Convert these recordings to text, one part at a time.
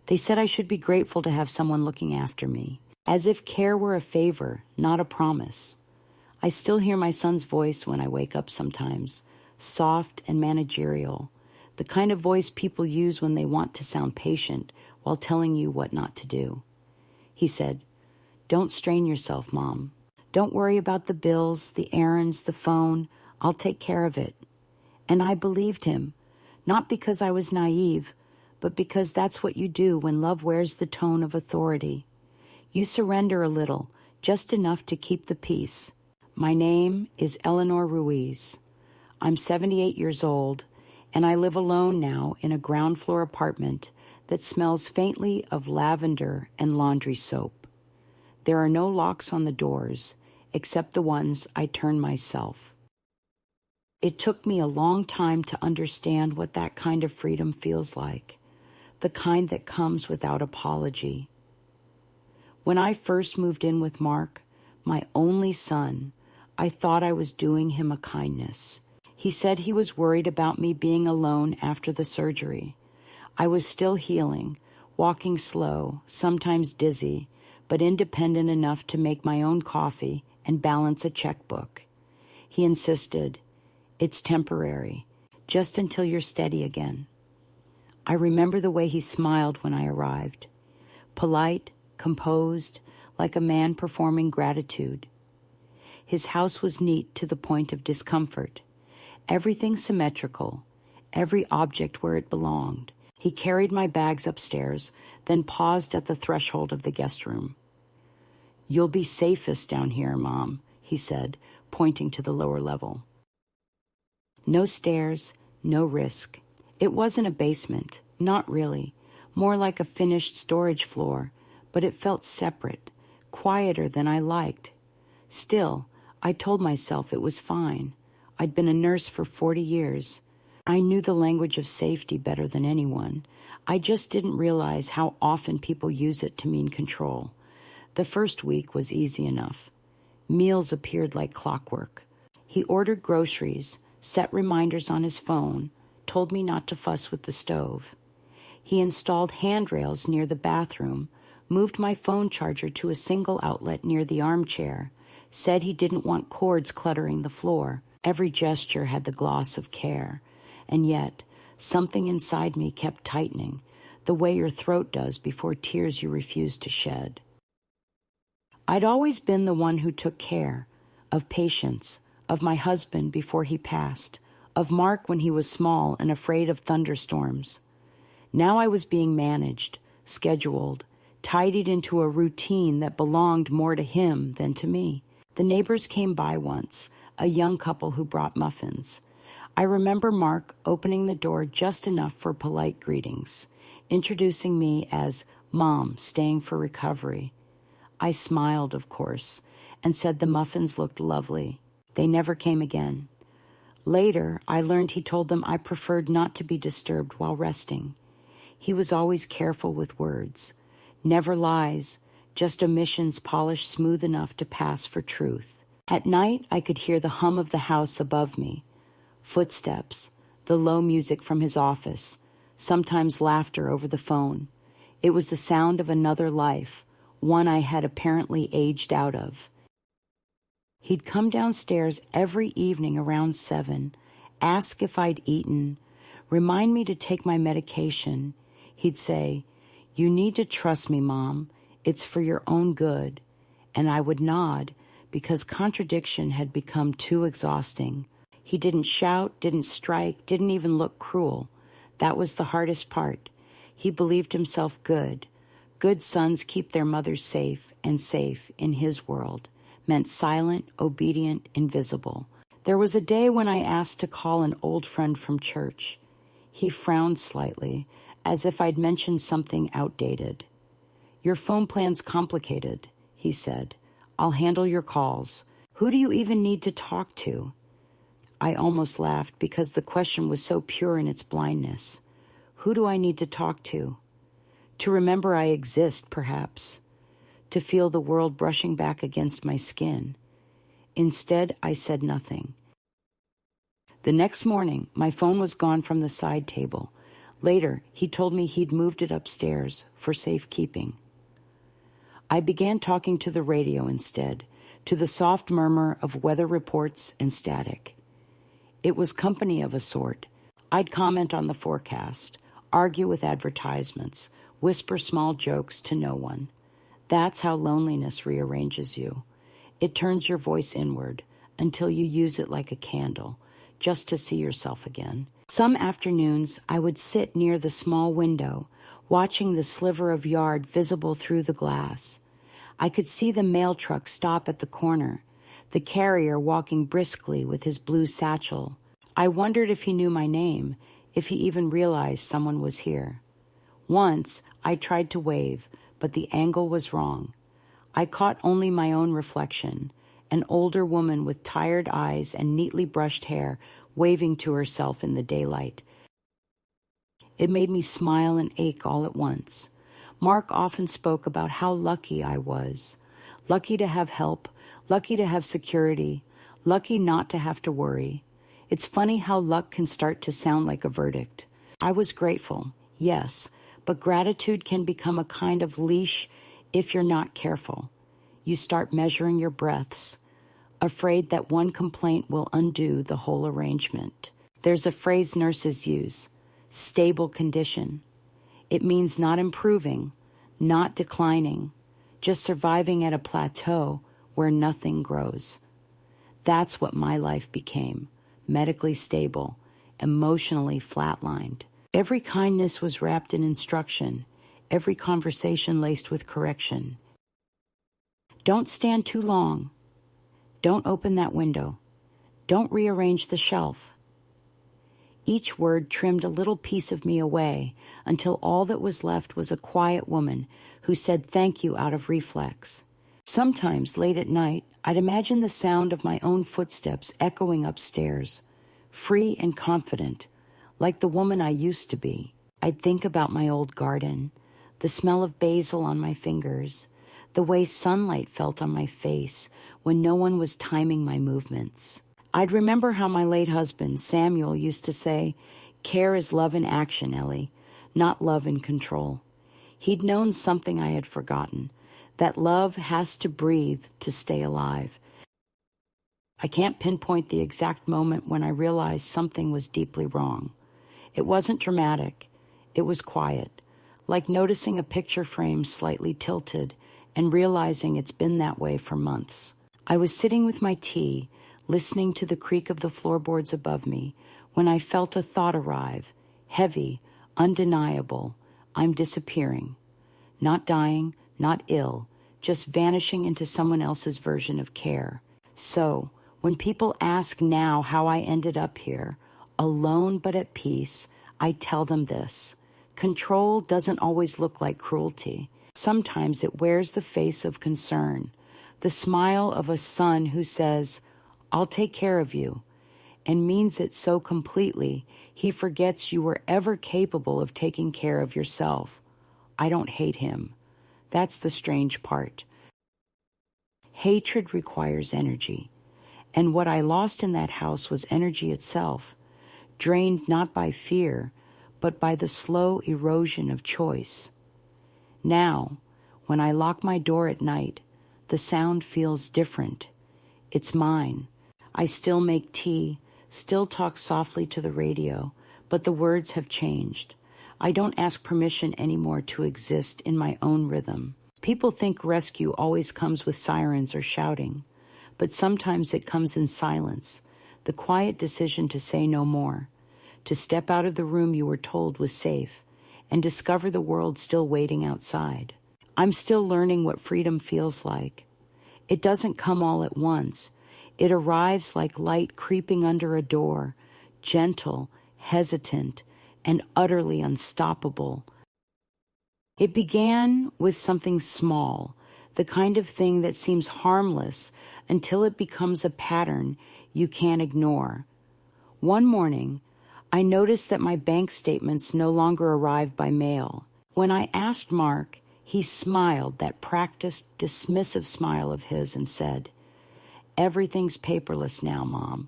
They said I should be grateful to have someone looking after me, as if care were a favor, not a promise. I still hear my son's voice when I wake up sometimes, soft and managerial, the kind of voice people use when they want to sound patient while telling you what not to do. He said, "Don't strain yourself, Mom. Don't worry about the bills, the errands, the phone. I'll take care of it." And I believed him, not because I was naive, but because that's what you do when love wears the tone of authority. You surrender a little, just enough to keep the peace. My name is Eleanor Ruiz. I'm 78 years old, and I live alone now in a ground floor apartment that smells faintly of lavender and laundry soap. There are no locks on the doors, except the ones I turn myself. It took me a long time to understand what that kind of freedom feels like, the kind that comes without apology. When I first moved in with Mark, my only son, I thought I was doing him a kindness. He said he was worried about me being alone after the surgery. I was still healing, walking slow, sometimes dizzy, but independent enough to make my own coffee and balance a checkbook. He insisted, "It's temporary, just until you're steady again." I remember the way he smiled when I arrived. Polite, composed, like a man performing gratitude. His house was neat to the point of discomfort. Everything symmetrical, every object where it belonged. He carried my bags upstairs, then paused at the threshold of the guest room. "You'll be safest down here, Mom," he said, pointing to the lower level. No stairs, no risk. It wasn't a basement, not really, more like a finished storage floor, but it felt separate, quieter than I liked. Still, I told myself it was fine. I'd been a nurse for 40 years. I knew the language of safety better than anyone. I just didn't realize how often people use it to mean control. The first week was easy enough. Meals appeared like clockwork. He ordered groceries, set reminders on his phone, told me not to fuss with the stove. He installed handrails near the bathroom, moved my phone charger to a single outlet near the armchair, said he didn't want cords cluttering the floor. Every gesture had the gloss of care. And yet, something inside me kept tightening, the way your throat does before tears you refuse to shed. I'd always been the one who took care, of patience, of my husband before he passed, of Mark when he was small and afraid of thunderstorms. Now I was being managed, scheduled, tidied into a routine that belonged more to him than to me. The neighbors came by once, a young couple who brought muffins. I remember Mark opening the door just enough for polite greetings, introducing me as Mom, staying for recovery. I smiled, of course, and said the muffins looked lovely. They never came again. Later, I learned he told them I preferred not to be disturbed while resting. He was always careful with words. Never lies, just omissions polished smooth enough to pass for truth. At night, I could hear the hum of the house above me. Footsteps, the low music from his office, sometimes laughter over the phone. It was the sound of another life, one I had apparently aged out of. He'd come downstairs every evening around 7, ask if I'd eaten, remind me to take my medication. He'd say, "You need to trust me, Mom. It's for your own good." And I would nod, because contradiction had become too exhausting. He didn't shout, didn't strike, didn't even look cruel. That was the hardest part. He believed himself good. Good sons keep their mothers safe, and safe, in his world, meant silent, obedient, invisible. There was a day when I asked to call an old friend from church. He frowned slightly, as if I'd mentioned something outdated. "Your phone plan's complicated," he said. "I'll handle your calls. Who do you even need to talk to?" I almost laughed because the question was so pure in its blindness. Who do I need to talk to? To remember I exist, perhaps. To feel the world brushing back against my skin. Instead, I said nothing. The next morning, my phone was gone from the side table, Later, he told me he'd moved it upstairs for safekeeping. I began talking to the radio instead, to the soft murmur of weather reports and static. It was company of a sort. I'd comment on the forecast, argue with advertisements, whisper small jokes to no one. That's how loneliness rearranges you. It turns your voice inward until you use it like a candle, just to see yourself again. Some afternoons, I would sit near the small window, watching the sliver of yard visible through the glass. I could see the mail truck stop at the corner, the carrier walking briskly with his blue satchel. I wondered if he knew my name, if he even realized someone was here. Once, I tried to wave, but the angle was wrong. I caught only my own reflection, an older woman with tired eyes and neatly brushed hair waving to herself in the daylight. It made me smile and ache all at once. Mark often spoke about how lucky I was. Lucky to have help, lucky to have security, lucky not to have to worry. It's funny how luck can start to sound like a verdict. I was grateful, yes, but gratitude can become a kind of leash if you're not careful. You start measuring your breaths, afraid that one complaint will undo the whole arrangement. There's a phrase nurses use, stable condition. It means not improving, not declining, just surviving at a plateau where nothing grows. That's what my life became, medically stable, emotionally flatlined. Every kindness was wrapped in instruction, every conversation laced with correction. Don't stand too long. Don't open that window. Don't rearrange the shelf. Each word trimmed a little piece of me away until all that was left was a quiet woman who said thank you out of reflex. Sometimes, late at night, I'd imagine the sound of my own footsteps echoing upstairs, free and confident, like the woman I used to be. I'd think about my old garden, the smell of basil on my fingers, the way sunlight felt on my face when no one was timing my movements. I'd remember how my late husband, Samuel, used to say, "Care is love in action, Ellie, not love in control." He'd known something I had forgotten, that love has to breathe to stay alive. I can't pinpoint the exact moment when I realized something was deeply wrong. It wasn't dramatic. It was quiet, like noticing a picture frame slightly tilted and realizing it's been that way for months. I was sitting with my tea, listening to the creak of the floorboards above me, when I felt a thought arrive, heavy, undeniable. I'm disappearing. Not dying, not ill, just vanishing into someone else's version of care. So, when people ask now how I ended up here, alone but at peace, I tell them this. Control doesn't always look like cruelty. Sometimes it wears the face of concern, the smile of a son who says, "I'll take care of you," and means it so completely he forgets you were ever capable of taking care of yourself. I don't hate him. That's the strange part. Hatred requires energy, and what I lost in that house was energy itself, drained not by fear, but by the slow erosion of choice. Now, when I lock my door at night, the sound feels different. It's mine. I still make tea, still talk softly to the radio, but the words have changed. I don't ask permission anymore to exist in my own rhythm. People think rescue always comes with sirens or shouting, but sometimes it comes in silence, the quiet decision to say no more, to step out of the room you were told was safe, and discover the world still waiting outside. I'm still learning what freedom feels like. It doesn't come all at once. It arrives like light creeping under a door, gentle, hesitant, and utterly unstoppable. It began with something small, the kind of thing that seems harmless until it becomes a pattern you can't ignore. One morning, I noticed that my bank statements no longer arrived by mail. When I asked Mark, he smiled, that practiced, dismissive smile of his, and said, "Everything's paperless now, Mom.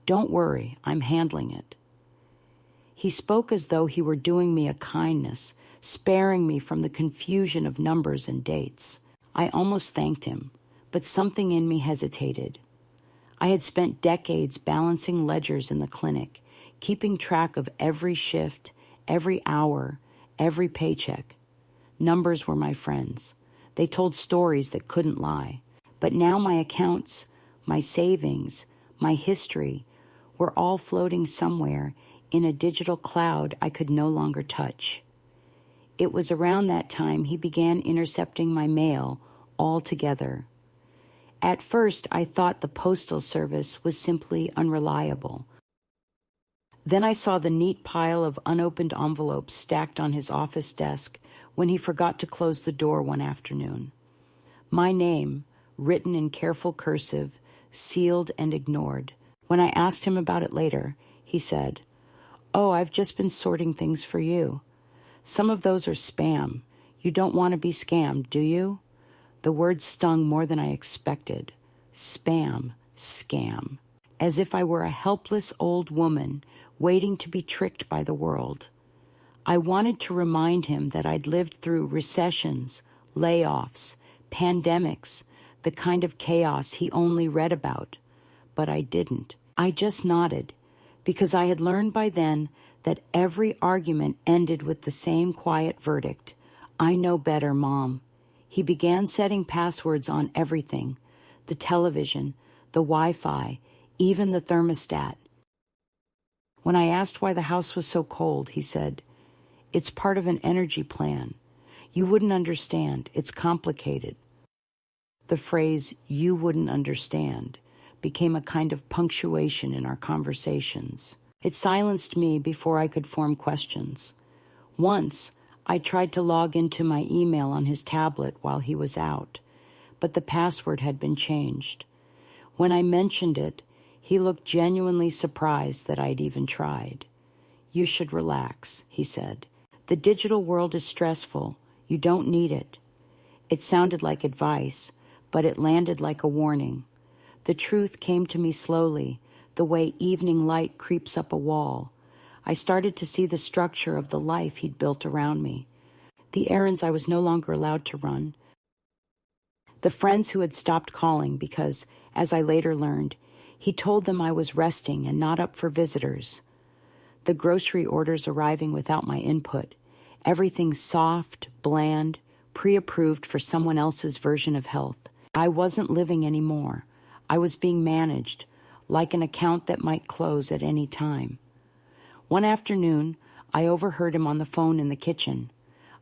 Don't worry, I'm handling it." He spoke as though he were doing me a kindness, sparing me from the confusion of numbers and dates. I almost thanked him, but something in me hesitated. I had spent decades balancing ledgers in the clinic, keeping track of every shift, every hour, every paycheck. Numbers were my friends. They told stories that couldn't lie. But now my accounts, my savings, my history were all floating somewhere in a digital cloud I could no longer touch. It was around that time he began intercepting my mail altogether. At first, I thought the postal service was simply unreliable. Then I saw the neat pile of unopened envelopes stacked on his office desk when he forgot to close the door one afternoon. My name, written in careful cursive, sealed and ignored. When I asked him about it later, he said, "Oh, I've just been sorting things for you. Some of those are spam. You don't want to be scammed, do you?" The word stung more than I expected. Spam, scam. As if I were a helpless old woman waiting to be tricked by the world. I wanted to remind him that I'd lived through recessions, layoffs, pandemics, the kind of chaos he only read about. But I didn't. I just nodded, because I had learned by then that every argument ended with the same quiet verdict. "I know better, Mom." He began setting passwords on everything, the television, the Wi-Fi, even the thermostat. When I asked why the house was so cold, he said, "It's part of an energy plan. You wouldn't understand. It's complicated." The phrase, "you wouldn't understand," became a kind of punctuation in our conversations. It silenced me before I could form questions. Once, I tried to log into my email on his tablet while he was out, but the password had been changed. When I mentioned it, he looked genuinely surprised that I'd even tried. "You should relax," he said. "The digital world is stressful. You don't need it." It sounded like advice, but it landed like a warning. The truth came to me slowly, the way evening light creeps up a wall. I started to see the structure of the life he'd built around me, the errands I was no longer allowed to run, the friends who had stopped calling because, as I later learned, he told them I was resting and not up for visitors, the grocery orders arriving without my input, everything soft, bland, pre-approved for someone else's version of health. I wasn't living anymore. I was being managed, like an account that might close at any time. One afternoon, I overheard him on the phone in the kitchen.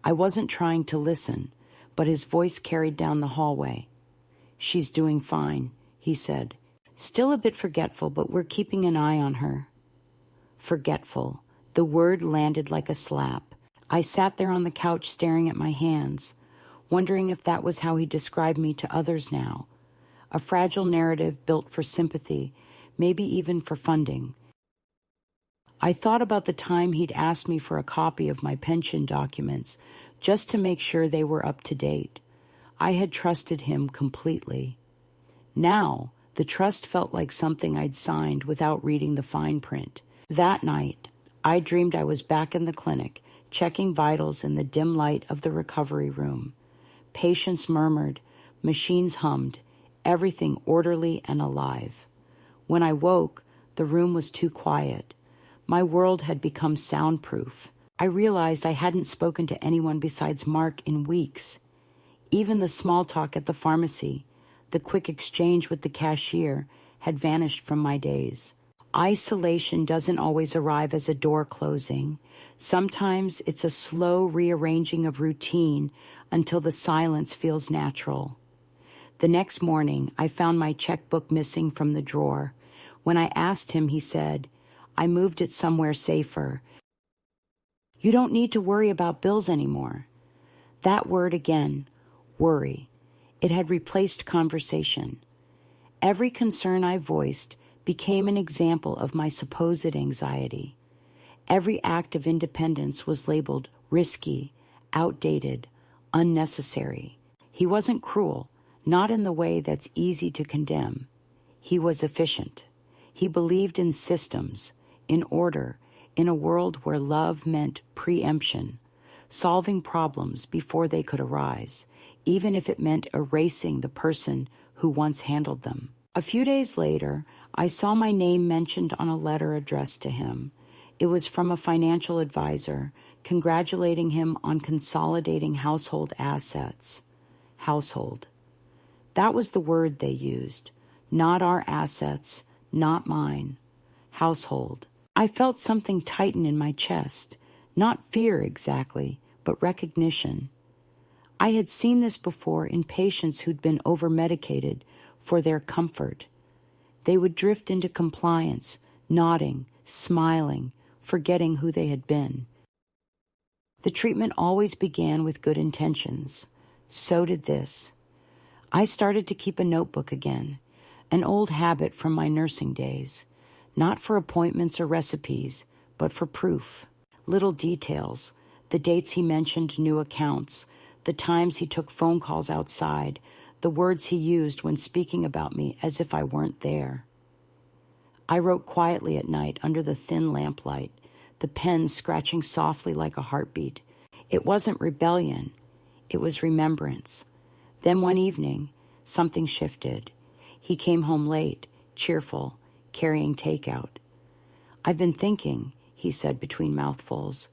I wasn't trying to listen, but his voice carried down the hallway. "She's doing fine," he said. "Still a bit forgetful, but we're keeping an eye on her." Forgetful. The word landed like a slap. I sat there on the couch staring at my hands, wondering if that was how he described me to others now. A fragile narrative built for sympathy, maybe even for funding. I thought about the time he'd asked me for a copy of my pension documents just to make sure they were up to date. I had trusted him completely. Now, the trust felt like something I'd signed without reading the fine print. That night, I dreamed I was back in the clinic, checking vitals in the dim light of the recovery room. Patients murmured, machines hummed, everything orderly and alive. When I woke, the room was too quiet. My world had become soundproof. I realized I hadn't spoken to anyone besides Mark in weeks. Even the small talk at the pharmacy, the quick exchange with the cashier, had vanished from my days. Isolation doesn't always arrive as a door closing. Sometimes it's a slow rearranging of routine until the silence feels natural. The next morning, I found my checkbook missing from the drawer. When I asked him, he said, "I moved it somewhere safer. You don't need to worry about bills anymore." That word again, worry. It had replaced conversation. Every concern I voiced became an example of my supposed anxiety. Every act of independence was labeled risky, outdated, unnecessary. He wasn't cruel, not in the way that's easy to condemn. He was efficient. He believed in systems, in order, in a world where love meant preemption, solving problems before they could arise, even if it meant erasing the person who once handled them. A few days later, I saw my name mentioned on a letter addressed to him. It was from a financial advisor, congratulating him on consolidating household assets. Household. That was the word they used. Not our assets, not mine. Household. I felt something tighten in my chest. Not fear exactly, but recognition. I had seen this before in patients who'd been over-medicated for their comfort. They would drift into compliance, nodding, smiling, forgetting who they had been. The treatment always began with good intentions. So did this. I started to keep a notebook again, an old habit from my nursing days, not for appointments or recipes, but for proof. Little details, the dates he mentioned new accounts, the times he took phone calls outside, the words he used when speaking about me as if I weren't there. I wrote quietly at night under the thin lamplight, the pen scratching softly like a heartbeat. It wasn't rebellion, it was remembrance. Then one evening, something shifted. He came home late, cheerful, carrying takeout. "I've been thinking," he said between mouthfuls.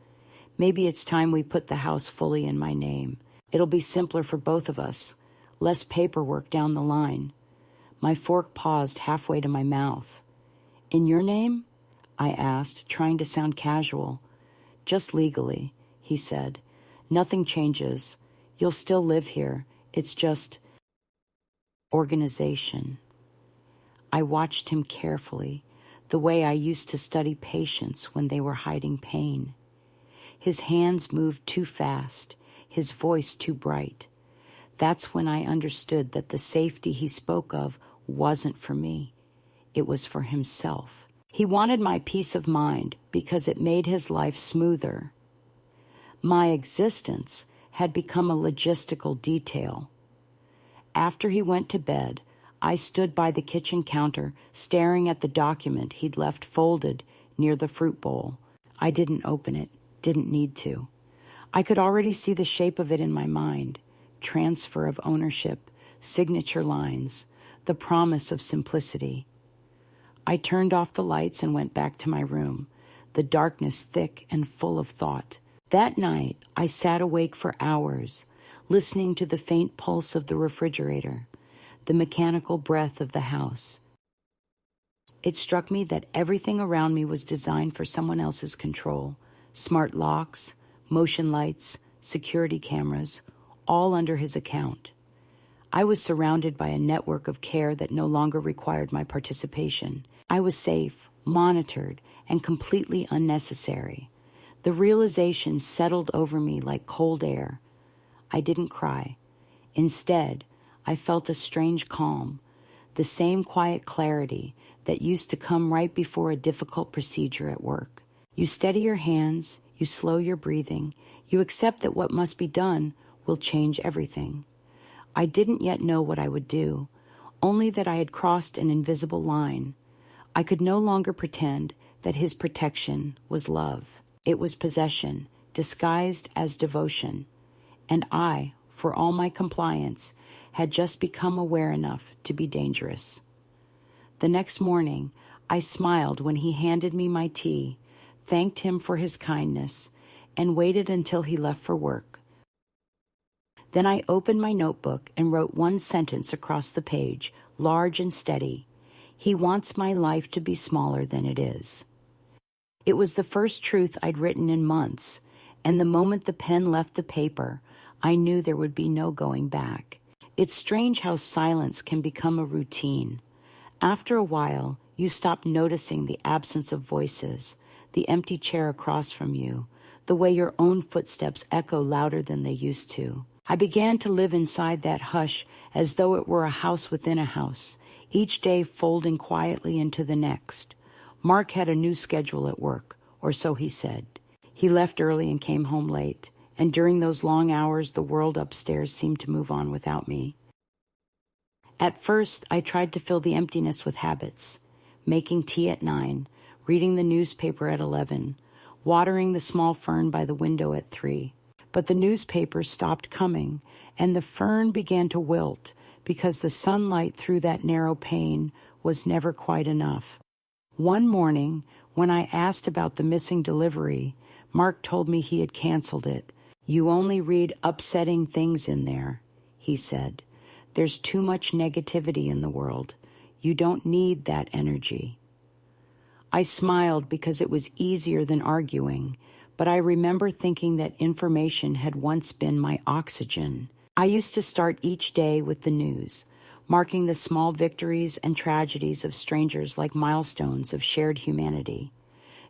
"Maybe it's time we put the house fully in my name. It'll be simpler for both of us. Less paperwork down the line." My fork paused halfway to my mouth. "In your name?" I asked, trying to sound casual. "Just legally," he said. "Nothing changes. You'll still live here. It's just organization." I watched him carefully, the way I used to study patients when they were hiding pain. His hands moved too fast, his voice too bright. That's when I understood that the safety he spoke of wasn't for me. It was for himself. He wanted my peace of mind because it made his life smoother. My existence had become a logistical detail. After he went to bed, I stood by the kitchen counter staring at the document he'd left folded near the fruit bowl. I didn't open it, didn't need to. I could already see the shape of it in my mind. Transfer of ownership, signature lines, the promise of simplicity. I turned off the lights and went back to my room, the darkness thick and full of thought. That night, I sat awake for hours, listening to the faint pulse of the refrigerator, the mechanical breath of the house. It struck me that everything around me was designed for someone else's control. Smart locks, motion lights, security cameras, all under his account. I was surrounded by a network of care that no longer required my participation. I was safe, monitored, and completely unnecessary. The realization settled over me like cold air. I didn't cry. Instead, I felt a strange calm, the same quiet clarity that used to come right before a difficult procedure at work. You steady your hands, you slow your breathing, you accept that what must be done will change everything. I didn't yet know what I would do, only that I had crossed an invisible line. I could no longer pretend that his protection was love. It was possession, disguised as devotion. And I, for all my compliance, had just become aware enough to be dangerous. The next morning, I smiled when he handed me my tea, thanked him for his kindness, and waited until he left for work. Then I opened my notebook and wrote one sentence across the page, large and steady. He wants my life to be smaller than it is. It was the first truth I'd written in months, and the moment the pen left the paper, I knew there would be no going back. It's strange how silence can become a routine. After a while, you stop noticing the absence of voices, the empty chair across from you, the way your own footsteps echo louder than they used to. I began to live inside that hush as though it were a house within a house, each day folding quietly into the next. Mark had a new schedule at work, or so he said. He left early and came home late, and during those long hours the world upstairs seemed to move on without me. At first, I tried to fill the emptiness with habits, making tea at 9, reading the newspaper at 11, watering the small fern by the window at 3. But the newspapers stopped coming, and the fern began to wilt because the sunlight through that narrow pane was never quite enough. One morning, when I asked about the missing delivery, Mark told me he had canceled it. "You only read upsetting things in there," he said. "There's too much negativity in the world. You don't need that energy." I smiled because it was easier than arguing, but I remember thinking that information had once been my oxygen. I used to start each day with the news, marking the small victories and tragedies of strangers like milestones of shared humanity.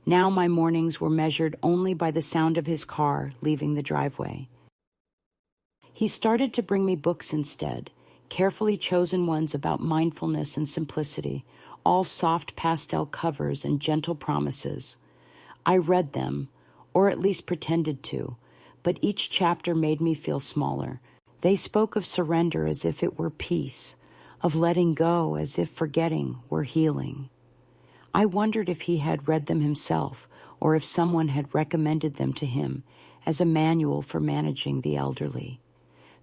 Now my mornings were measured only by the sound of his car leaving the driveway. He started to bring me books instead, carefully chosen ones about mindfulness and simplicity, all soft pastel covers and gentle promises. I read them, or at least pretended to, but each chapter made me feel smaller. They spoke of surrender as if it were peace, of letting go as if forgetting were healing. I wondered if he had read them himself, or if someone had recommended them to him as a manual for managing the elderly.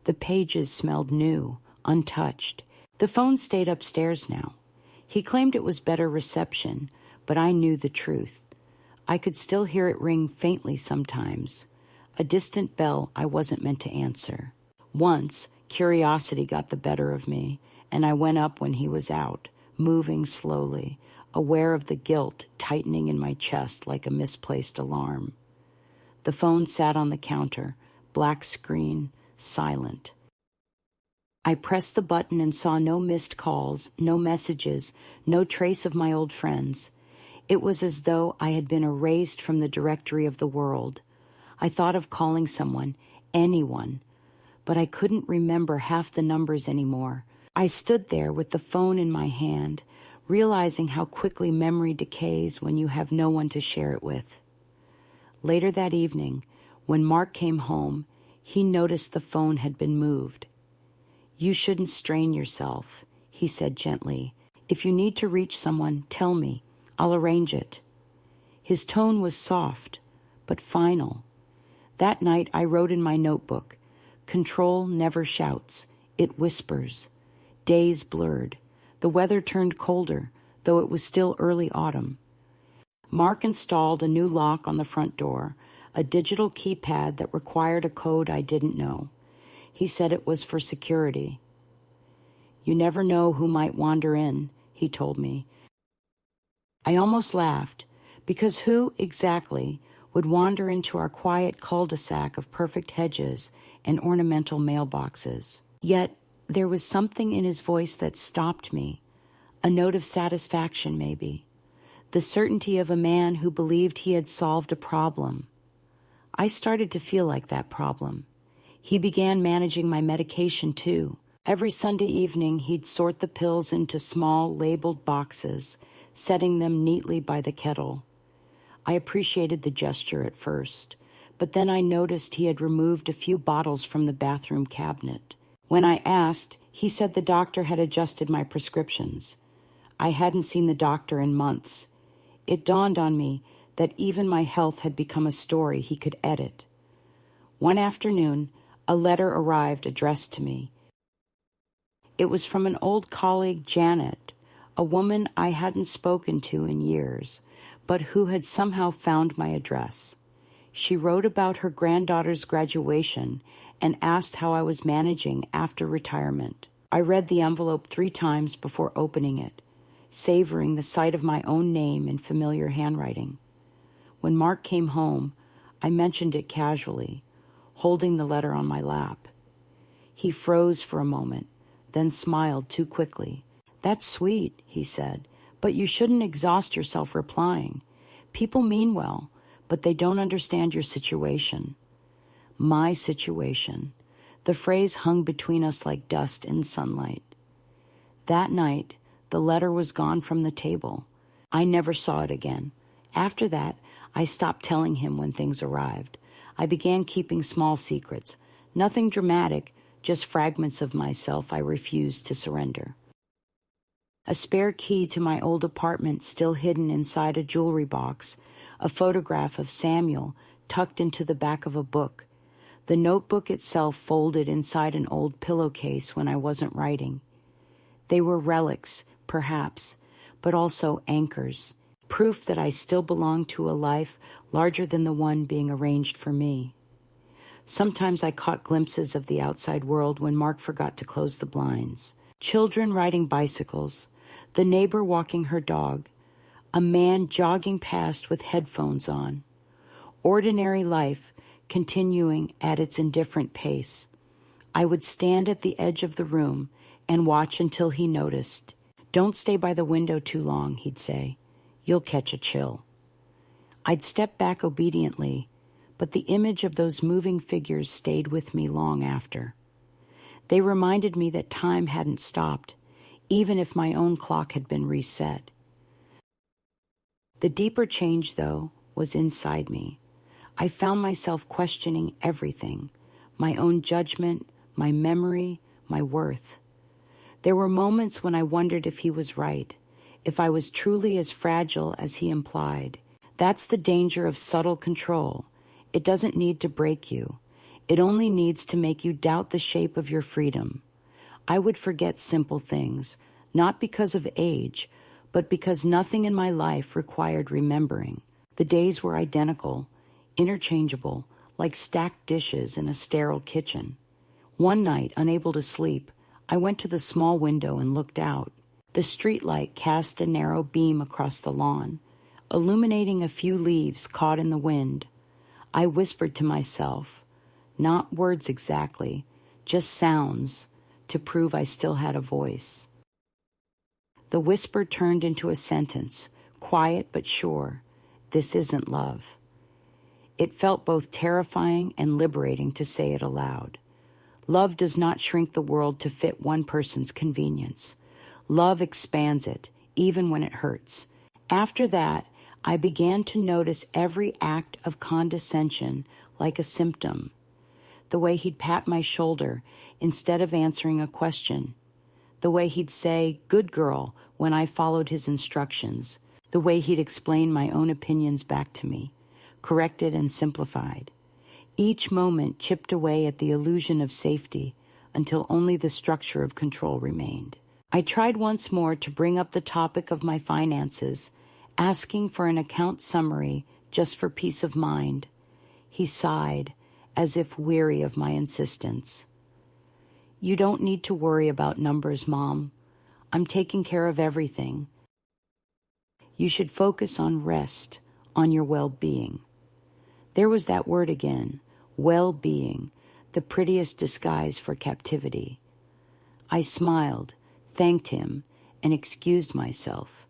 The pages smelled new, untouched. The phone stayed upstairs now. He claimed it was better reception, but I knew the truth. I could still hear it ring faintly sometimes, a distant bell I wasn't meant to answer. Once, curiosity got the better of me, and I went up when he was out, moving slowly, aware of the guilt tightening in my chest like a misplaced alarm. The phone sat on the counter, black screen, silent. I pressed the button and saw no missed calls, no messages, no trace of my old friends. It was as though I had been erased from the directory of the world. I thought of calling someone, anyone, but I couldn't remember half the numbers anymore. I stood there with the phone in my hand, realizing how quickly memory decays when you have no one to share it with. Later that evening, when Mark came home, he noticed the phone had been moved. "You shouldn't strain yourself," he said gently. "If you need to reach someone, tell me. I'll arrange it." His tone was soft, but final. That night I wrote in my notebook, "Control never shouts, it whispers." Days blurred. The weather turned colder, though it was still early autumn. Mark installed a new lock on the front door, a digital keypad that required a code I didn't know. He said it was for security. "You never know who might wander in," he told me. I almost laughed, because who exactly would wander into our quiet cul-de-sac of perfect hedges and ornamental mailboxes? Yet there was something in his voice that stopped me, a note of satisfaction maybe, the certainty of a man who believed he had solved a problem. I started to feel like that problem. He began managing my medication, too. Every Sunday evening, he'd sort the pills into small, labeled boxes, setting them neatly by the kettle. I appreciated the gesture at first, but then I noticed he had removed a few bottles from the bathroom cabinet. When I asked, he said the doctor had adjusted my prescriptions. I hadn't seen the doctor in months. It dawned on me that even my health had become a story he could edit. One afternoon, a letter arrived addressed to me. It was from an old colleague, Janet, a woman I hadn't spoken to in years, but who had somehow found my address. She wrote about her granddaughter's graduation and asked how I was managing after retirement. I read the envelope 3 times before opening it, savoring the sight of my own name in familiar handwriting. When Mark came home, I mentioned it casually, holding the letter on my lap. He froze for a moment, then smiled too quickly. "That's sweet," he said, "but you shouldn't exhaust yourself replying. People mean well, but they don't understand your situation." My situation. The phrase hung between us like dust in sunlight. That night, the letter was gone from the table. I never saw it again. After that, I stopped telling him when things arrived. I began keeping small secrets, nothing dramatic, just fragments of myself I refused to surrender. A spare key to my old apartment still hidden inside a jewelry box, a photograph of Samuel tucked into the back of a book, the notebook itself folded inside an old pillowcase when I wasn't writing. They were relics, perhaps, but also anchors, proof that I still belonged to a life larger than the one being arranged for me. Sometimes I caught glimpses of the outside world when Mark forgot to close the blinds. Children riding bicycles, the neighbor walking her dog, a man jogging past with headphones on. Ordinary life continuing at its indifferent pace. I would stand at the edge of the room and watch until he noticed. "Don't stay by the window too long," he'd say. "You'll catch a chill." I'd step back obediently, but the image of those moving figures stayed with me long after. They reminded me that time hadn't stopped, even if my own clock had been reset. The deeper change, though, was inside me. I found myself questioning everything, my own judgment, my memory, my worth. There were moments when I wondered if he was right, if I was truly as fragile as he implied. That's the danger of subtle control. It doesn't need to break you. It only needs to make you doubt the shape of your freedom. I would forget simple things, not because of age, but because nothing in my life required remembering. The days were identical, interchangeable, like stacked dishes in a sterile kitchen. One night, unable to sleep, I went to the small window and looked out. The streetlight cast a narrow beam across the lawn, illuminating a few leaves caught in the wind. I whispered to myself, not words exactly, just sounds, to prove I still had a voice. The whisper turned into a sentence, quiet but sure. "This isn't love." It felt both terrifying and liberating to say it aloud. Love does not shrink the world to fit one person's convenience. Love expands it, even when it hurts. After that, I began to notice every act of condescension like a symptom. The way he'd pat my shoulder instead of answering a question. The way he'd say, "Good girl," when I followed his instructions. The way he'd explain my own opinions back to me, corrected and simplified. Each moment chipped away at the illusion of safety until only the structure of control remained. I tried once more to bring up the topic of my finances, asking for an account summary just for peace of mind. He sighed, as if weary of my insistence. "You don't need to worry about numbers, Mom. I'm taking care of everything. You should focus on rest, on your well-being." There was that word again, well-being, the prettiest disguise for captivity. I smiled, thanked him, and excused myself.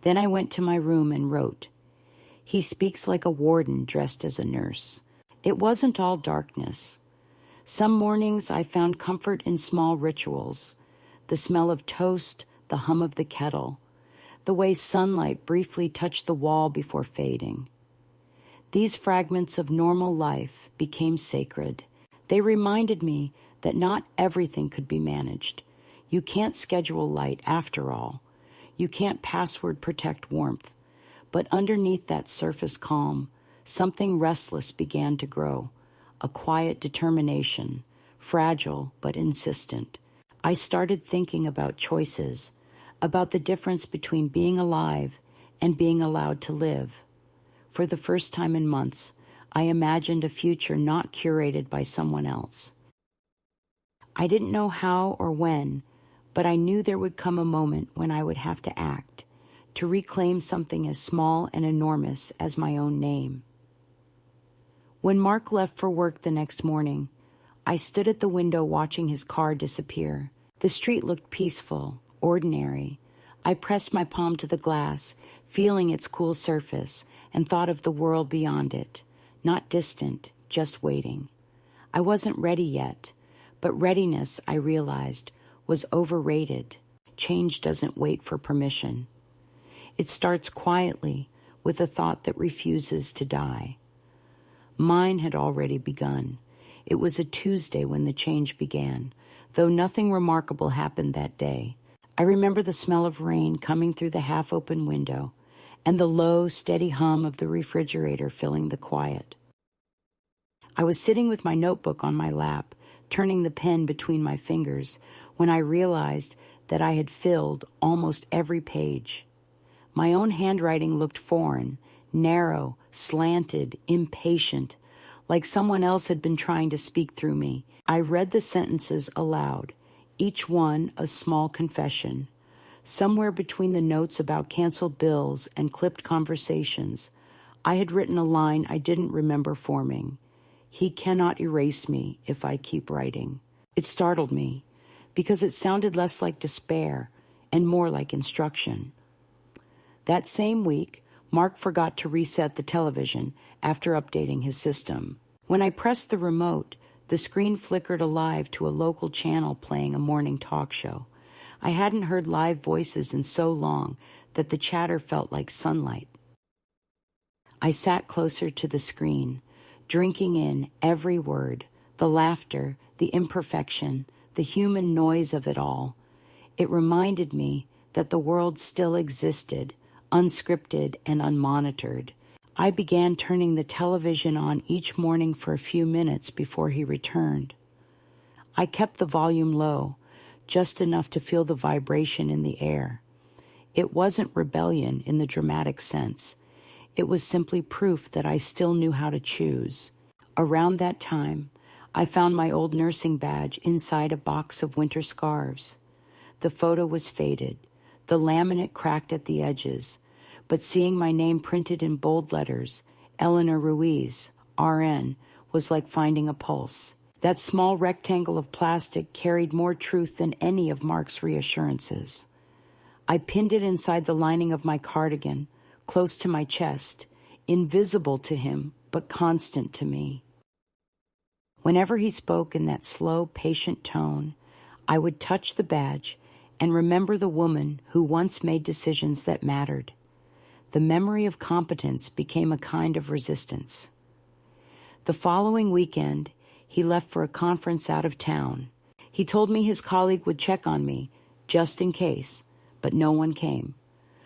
Then I went to my room and wrote. He speaks like a warden dressed as a nurse. It wasn't all darkness. Some mornings I found comfort in small rituals, the smell of toast, the hum of the kettle, the way sunlight briefly touched the wall before fading. These fragments of normal life became sacred. They reminded me that not everything could be managed. You can't schedule light after all. You can't password protect warmth. But underneath that surface calm, something restless began to grow, a quiet determination, fragile but insistent. I started thinking about choices, about the difference between being alive and being allowed to live. For the first time in months, I imagined a future not curated by someone else. I didn't know how or when, but I knew there would come a moment when I would have to act, to reclaim something as small and enormous as my own name. When Mark left for work the next morning, I stood at the window watching his car disappear. The street looked peaceful, ordinary. I pressed my palm to the glass, feeling its cool surface, and thought of the world beyond it, not distant, just waiting. I wasn't ready yet, but readiness, I realized, was overrated. Change doesn't wait for permission. It starts quietly, with a thought that refuses to die. Mine had already begun. It was a Tuesday when the change began, though nothing remarkable happened that day. I remember the smell of rain coming through the half-open window, and the low, steady hum of the refrigerator filling the quiet. I was sitting with my notebook on my lap, turning the pen between my fingers, when I realized that I had filled almost every page. My own handwriting looked foreign, narrow, slanted, impatient, like someone else had been trying to speak through me. I read the sentences aloud, each one a small confession. Somewhere between the notes about canceled bills and clipped conversations, I had written a line I didn't remember forming. He cannot erase me if I keep writing. It startled me, because it sounded less like despair and more like instruction. That same week, Mark forgot to reset the television after updating his system. When I pressed the remote, the screen flickered alive to a local channel playing a morning talk show. I hadn't heard live voices in so long that the chatter felt like sunlight. I sat closer to the screen, drinking in every word, the laughter, the imperfection, the human noise of it all. It reminded me that the world still existed, unscripted and unmonitored. I began turning the television on each morning for a few minutes before he returned. I kept the volume low, just enough to feel the vibration in the air. It wasn't rebellion in the dramatic sense. It was simply proof that I still knew how to choose. Around that time, I found my old nursing badge inside a box of winter scarves. The photo was faded, the laminate cracked at the edges, but seeing my name printed in bold letters, Eleanor Ruiz, RN, was like finding a pulse. That small rectangle of plastic carried more truth than any of Mark's reassurances. I pinned it inside the lining of my cardigan, close to my chest, invisible to him, but constant to me. Whenever he spoke in that slow, patient tone, I would touch the badge and remember the woman who once made decisions that mattered. The memory of competence became a kind of resistance. The following weekend, he left for a conference out of town. He told me his colleague would check on me, just in case, but no one came.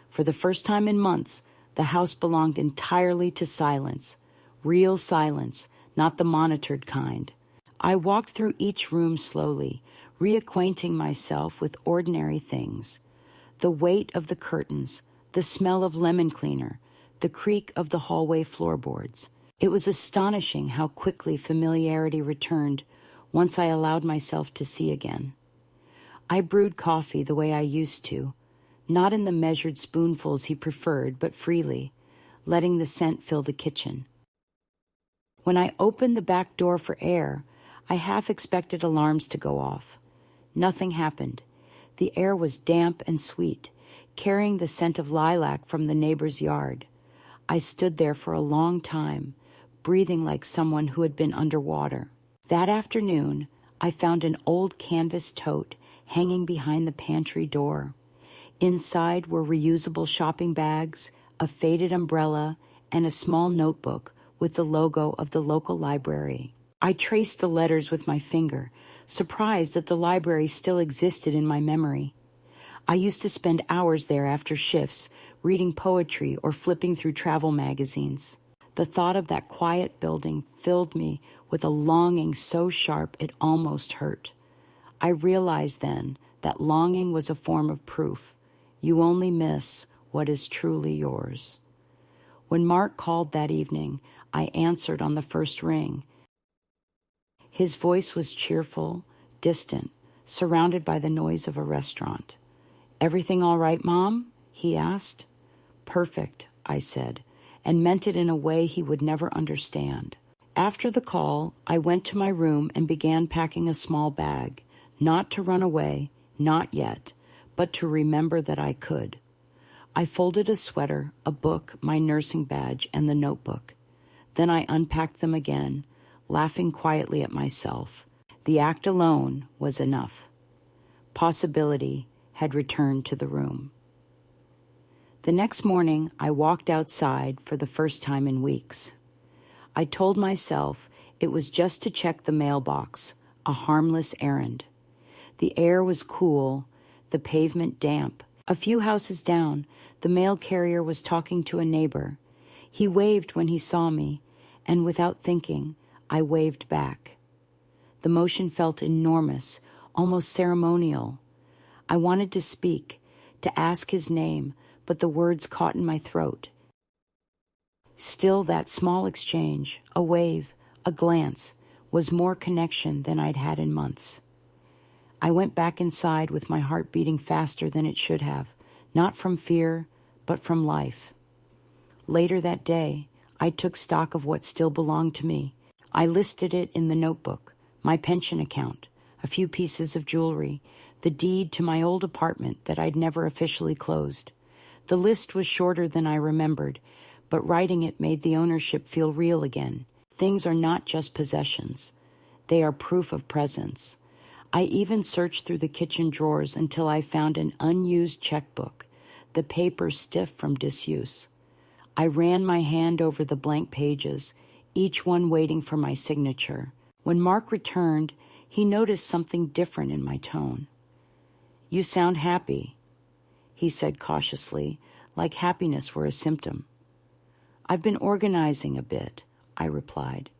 For the first time in months, the house belonged entirely to silence, real silence, not the monitored kind. I walked through each room slowly, reacquainting myself with ordinary things. The weight of the curtains, the smell of lemon cleaner, the creak of the hallway floorboards. It was astonishing how quickly familiarity returned once I allowed myself to see again. I brewed coffee the way I used to, not in the measured spoonfuls he preferred, but freely, letting the scent fill the kitchen. When I opened the back door for air, I half expected alarms to go off. Nothing happened. The air was damp and sweet, carrying the scent of lilac from the neighbor's yard. I stood there for a long time, breathing like someone who had been underwater. That afternoon, I found an old canvas tote hanging behind the pantry door. Inside were reusable shopping bags, a faded umbrella, and a small notebook with the logo of the local library. I traced the letters with my finger, surprised that the library still existed in my memory. I used to spend hours there after shifts, reading poetry or flipping through travel magazines. The thought of that quiet building filled me with a longing so sharp it almost hurt. I realized then that longing was a form of proof. You only miss what is truly yours. When Mark called that evening, I answered on the first ring. His voice was cheerful, distant, surrounded by the noise of a restaurant. "Everything all right, Mom?" he asked. "Perfect," I said, and meant it in a way he would never understand. After the call, I went to my room and began packing a small bag, not to run away, not yet, but to remember that I could. I folded a sweater, a book, my nursing badge, and the notebook. Then I unpacked them again, laughing quietly at myself. The act alone was enough. Possibility had returned to the room. The next morning, I walked outside for the first time in weeks. I told myself it was just to check the mailbox, a harmless errand. The air was cool, the pavement damp, A few houses down, the mail carrier was talking to a neighbor. He waved when he saw me, and without thinking, I waved back. The motion felt enormous, almost ceremonial. I wanted to speak, to ask his name, but the words caught in my throat. Still, that small exchange, a wave, a glance, was more connection than I'd had in months. I went back inside with my heart beating faster than it should have, not from fear, but from life. Later that day, I took stock of what still belonged to me. I listed it in the notebook, my pension account, a few pieces of jewelry, the deed to my old apartment that I'd never officially closed. The list was shorter than I remembered, but writing it made the ownership feel real again. Things are not just possessions. They are proof of presence. I even searched through the kitchen drawers until I found an unused checkbook, the paper stiff from disuse. I ran my hand over the blank pages, each one waiting for my signature. When Mark returned, he noticed something different in my tone. "You sound happy," he said cautiously, like happiness were a symptom. "I've been organizing a bit," I replied.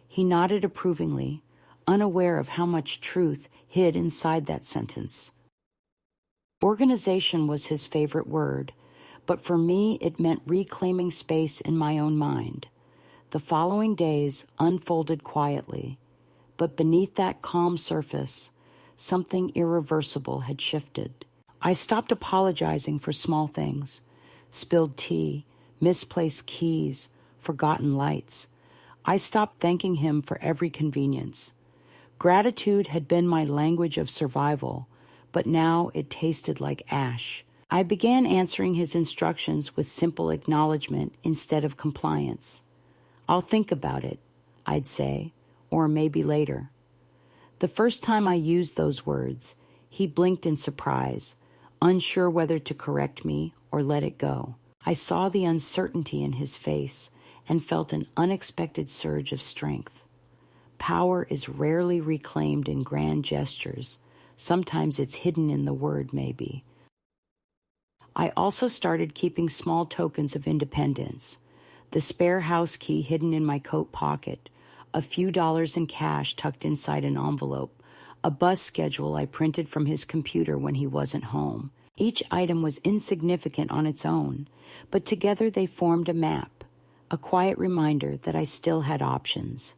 He nodded approvingly, unaware of how much truth hid inside that sentence. Organization was his favorite word, but for me it meant reclaiming space in my own mind. The following days unfolded quietly, but beneath that calm surface, something irreversible had shifted. I stopped apologizing for small things, spilled tea, misplaced keys, forgotten lights. I stopped thanking him for every convenience. Gratitude had been my language of survival, but now it tasted like ash. I began answering his instructions with simple acknowledgement instead of compliance. "I'll think about it," I'd say, or maybe later. The first time I used those words, he blinked in surprise, unsure whether to correct me or let it go. I saw the uncertainty in his face and felt an unexpected surge of strength. Power is rarely reclaimed in grand gestures. Sometimes it's hidden in the word, maybe. I also started keeping small tokens of independence. The spare house key hidden in my coat pocket, a few dollars in cash tucked inside an envelope, a bus schedule I printed from his computer when he wasn't home. Each item was insignificant on its own, but together they formed a map, a quiet reminder that I still had options.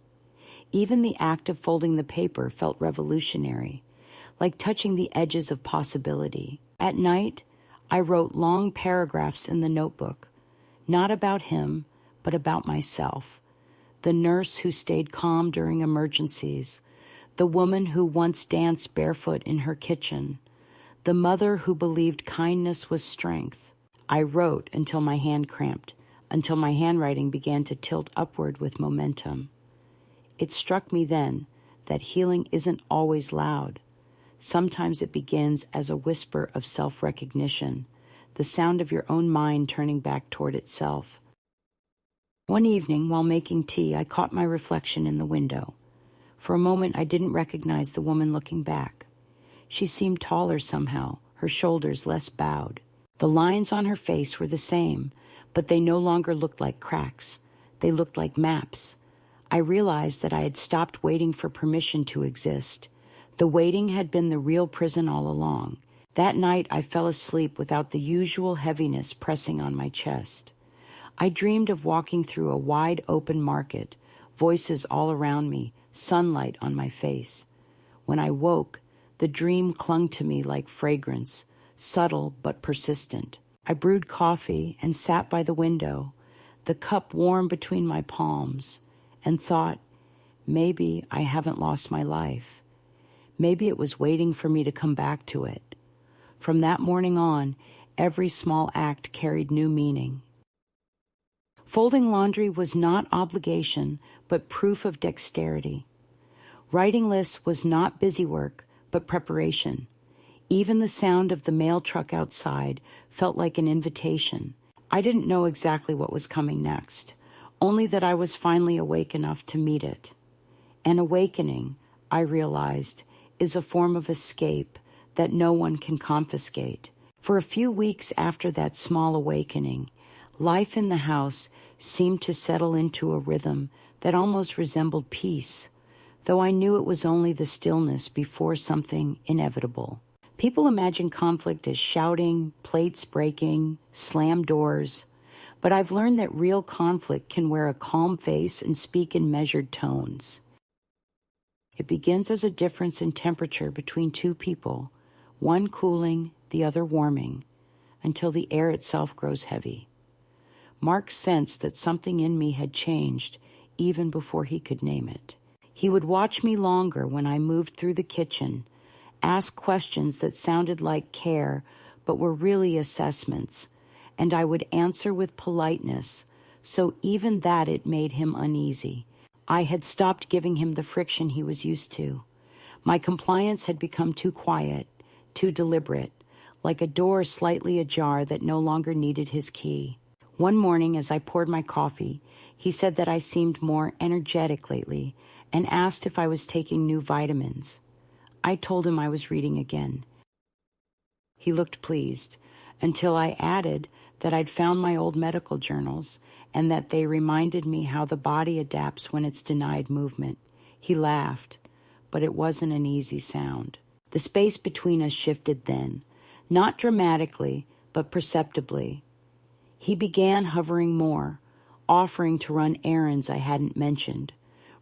Even the act of folding the paper felt revolutionary, like touching the edges of possibility. At night, I wrote long paragraphs in the notebook, not about him, but about myself. The nurse who stayed calm during emergencies, the woman who once danced barefoot in her kitchen, the mother who believed kindness was strength. I wrote until my hand cramped, until my handwriting began to tilt upward with momentum. It struck me then that healing isn't always loud. Sometimes it begins as a whisper of self-recognition, the sound of your own mind turning back toward itself. One evening, while making tea, I caught my reflection in the window. For a moment, I didn't recognize the woman looking back. She seemed taller somehow, her shoulders less bowed. The lines on her face were the same, but they no longer looked like cracks. They looked like maps. I realized that I had stopped waiting for permission to exist. The waiting had been the real prison all along. That night, I fell asleep without the usual heaviness pressing on my chest. I dreamed of walking through a wide open market, voices all around me, sunlight on my face. When I woke, the dream clung to me like fragrance, subtle but persistent. I brewed coffee and sat by the window, the cup warm between my palms, and thought, maybe I haven't lost my life. Maybe it was waiting for me to come back to it. From that morning on, every small act carried new meaning. Folding laundry was not obligation, but proof of dexterity. Writing lists was not busy work, but preparation. Even the sound of the mail truck outside felt like an invitation. I didn't know exactly what was coming next, only that I was finally awake enough to meet it. An awakening, I realized, is a form of escape that no one can confiscate. For a few weeks after that small awakening, life in the house seemed to settle into a rhythm that almost resembled peace, though I knew it was only the stillness before something inevitable. People imagine conflict as shouting, plates breaking, slammed doors, but I've learned that real conflict can wear a calm face and speak in measured tones. It begins as a difference in temperature between two people, one cooling, the other warming, until the air itself grows heavy. Mark sensed that something in me had changed even before he could name it. He would watch me longer when I moved through the kitchen, ask questions that sounded like care but were really assessments, and I would answer with politeness, so even that it made him uneasy. I had stopped giving him the friction he was used to. My compliance had become too quiet, too deliberate, like a door slightly ajar that no longer needed his key. One morning, as I poured my coffee, he said that I seemed more energetic lately and asked if I was taking new vitamins. I told him I was reading again. He looked pleased, until I added that I'd found my old medical journals and that they reminded me how the body adapts when it's denied movement. He laughed, but it wasn't an easy sound. The space between us shifted then, not dramatically, but perceptibly. He began hovering more, offering to run errands I hadn't mentioned,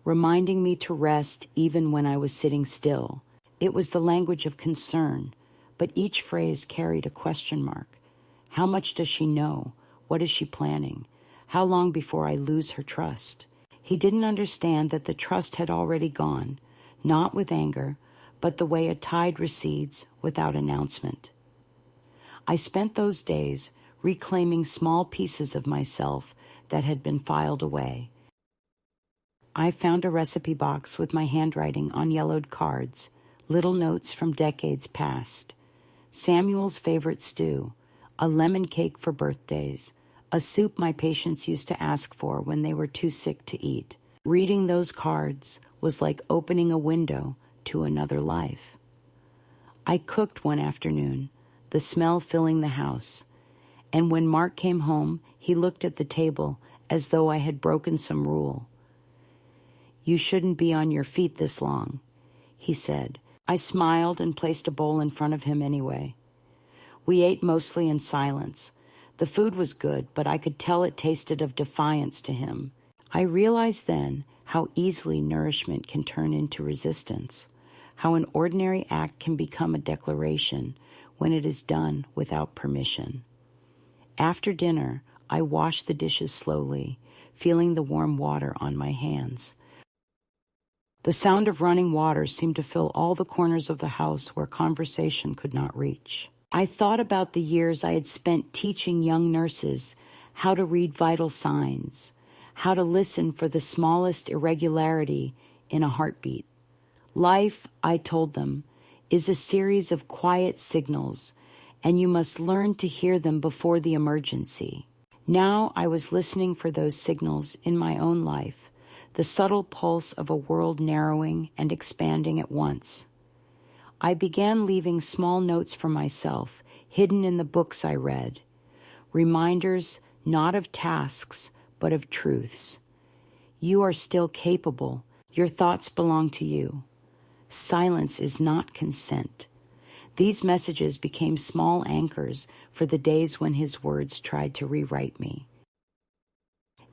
reminding me to rest even when I was sitting still. It was the language of concern, but each phrase carried a question mark. How much does she know? What is she planning? How long before I lose her trust? He didn't understand that the trust had already gone, not with anger, but the way a tide recedes without announcement. I spent those days reclaiming small pieces of myself that had been filed away. I found a recipe box with my handwriting on yellowed cards, little notes from decades past, Samuel's favorite stew, a lemon cake for birthdays, a soup my patients used to ask for when they were too sick to eat. Reading those cards was like opening a window to another life. I cooked one afternoon, the smell filling the house, and when Mark came home, he looked at the table as though I had broken some rule. "You shouldn't be on your feet this long," he said. I smiled and placed a bowl in front of him anyway. We ate mostly in silence. The food was good, but I could tell it tasted of defiance to him. I realized then how easily nourishment can turn into resistance, how an ordinary act can become a declaration when it is done without permission. After dinner, I washed the dishes slowly, feeling the warm water on my hands. The sound of running water seemed to fill all the corners of the house where conversation could not reach. I thought about the years I had spent teaching young nurses how to read vital signs, how to listen for the smallest irregularity in a heartbeat. Life, I told them, is a series of quiet signals, and you must learn to hear them before the emergency. Now I was listening for those signals in my own life, the subtle pulse of a world narrowing and expanding at once. I began leaving small notes for myself, hidden in the books I read, reminders not of tasks, but of truths. You are still capable. Your thoughts belong to you. Silence is not consent. These messages became small anchors for the days when his words tried to rewrite me.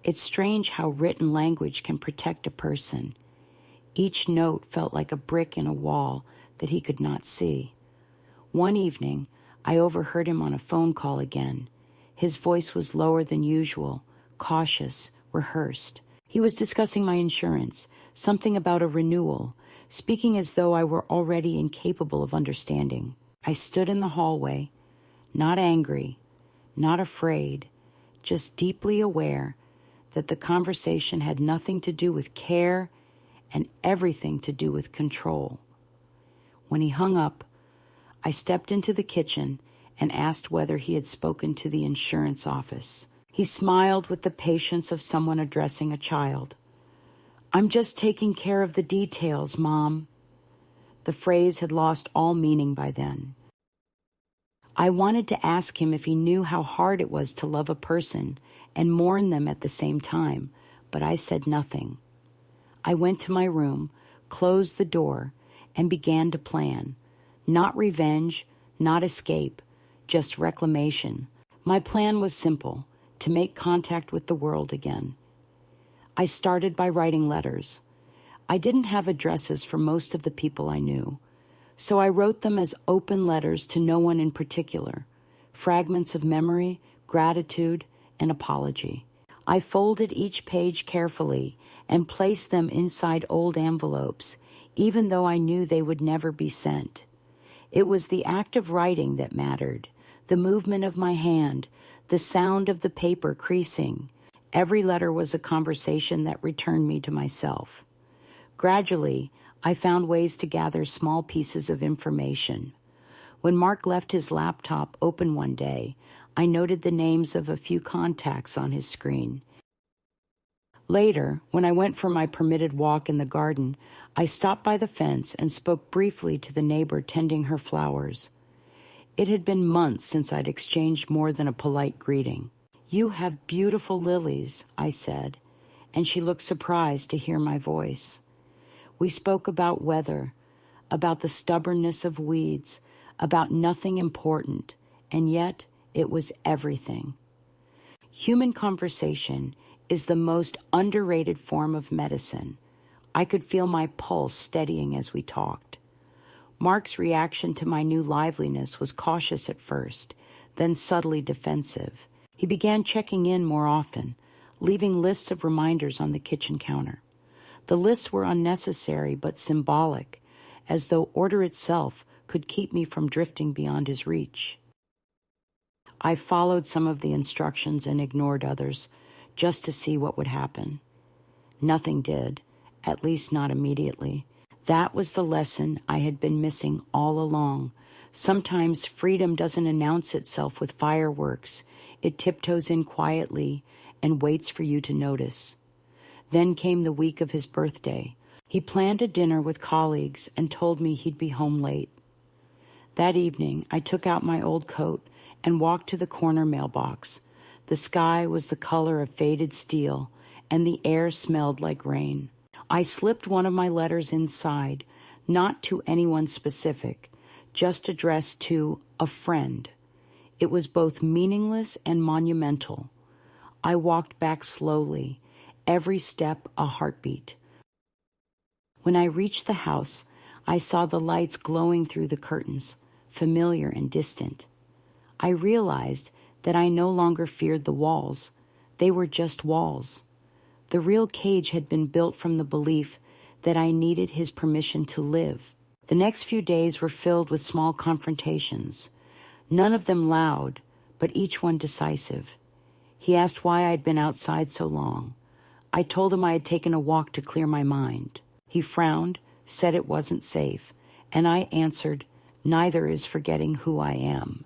It's strange how written language can protect a person. Each note felt like a brick in a wall that he could not see. One evening, I overheard him on a phone call again. His voice was lower than usual, cautious, rehearsed. He was discussing my insurance, something about a renewal, speaking as though I were already incapable of understanding. I stood in the hallway, not angry, not afraid, just deeply aware that the conversation had nothing to do with care and everything to do with control. When he hung up, I stepped into the kitchen and asked whether he had spoken to the insurance office. He smiled with the patience of someone addressing a child. "I'm just taking care of the details, Mom." The phrase had lost all meaning by then. I wanted to ask him if he knew how hard it was to love a person and mourn them at the same time, but I said nothing. I went to my room, closed the door, and began to plan. Not revenge, not escape, just reclamation. My plan was simple: to make contact with the world again. I started by writing letters. I didn't have addresses for most of the people I knew, so I wrote them as open letters to no one in particular, fragments of memory, gratitude, and apology. I folded each page carefully and placed them inside old envelopes, even though I knew they would never be sent. It was the act of writing that mattered, the movement of my hand, the sound of the paper creasing. Every letter was a conversation that returned me to myself. Gradually, I found ways to gather small pieces of information. When Mark left his laptop open one day, I noted the names of a few contacts on his screen. Later, when I went for my permitted walk in the garden, I stopped by the fence and spoke briefly to the neighbor tending her flowers. It had been months since I'd exchanged more than a polite greeting. "You have beautiful lilies," I said, and she looked surprised to hear my voice. We spoke about weather, about the stubbornness of weeds, about nothing important, and yet it was everything. Human conversation is the most underrated form of medicine. I could feel my pulse steadying as we talked. Mark's reaction to my new liveliness was cautious at first, then subtly defensive. He began checking in more often, leaving lists of reminders on the kitchen counter. The lists were unnecessary but symbolic, as though order itself could keep me from drifting beyond his reach. I followed some of the instructions and ignored others, just to see what would happen. Nothing did, at least not immediately. That was the lesson I had been missing all along. Sometimes freedom doesn't announce itself with fireworks. It tiptoes in quietly and waits for you to notice. Then came the week of his birthday. He planned a dinner with colleagues and told me he'd be home late. That evening, I took out my old coat and walked to the corner mailbox. The sky was the color of faded steel, and the air smelled like rain. I slipped one of my letters inside, not to anyone specific, just addressed to a friend. It was both meaningless and monumental. I walked back slowly, every step a heartbeat. When I reached the house, I saw the lights glowing through the curtains, familiar and distant. I realized that I no longer feared the walls. They were just walls. The real cage had been built from the belief that I needed his permission to live. The next few days were filled with small confrontations, none of them loud, but each one decisive. He asked why I'd been outside so long. I told him I had taken a walk to clear my mind. He frowned, said it wasn't safe, and I answered, "Neither is forgetting who I am."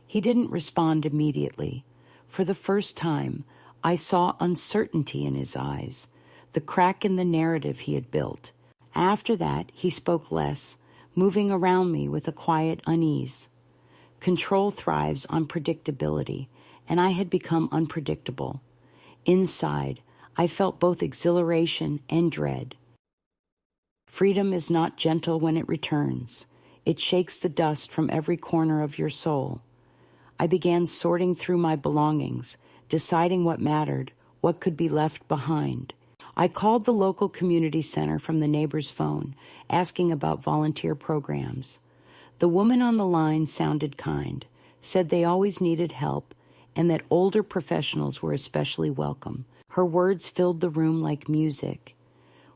He didn't respond immediately. For the first time, I saw uncertainty in his eyes, the crack in the narrative he had built. After that, he spoke less, moving around me with a quiet unease. Control thrives on predictability, and I had become unpredictable. Inside, I felt both exhilaration and dread. Freedom is not gentle when it returns. It shakes the dust from every corner of your soul. I began sorting through my belongings, deciding what mattered, what could be left behind. I called the local community center from the neighbor's phone, asking about volunteer programs. The woman on the line sounded kind, said they always needed help, and that older professionals were especially welcome. Her words filled the room like music.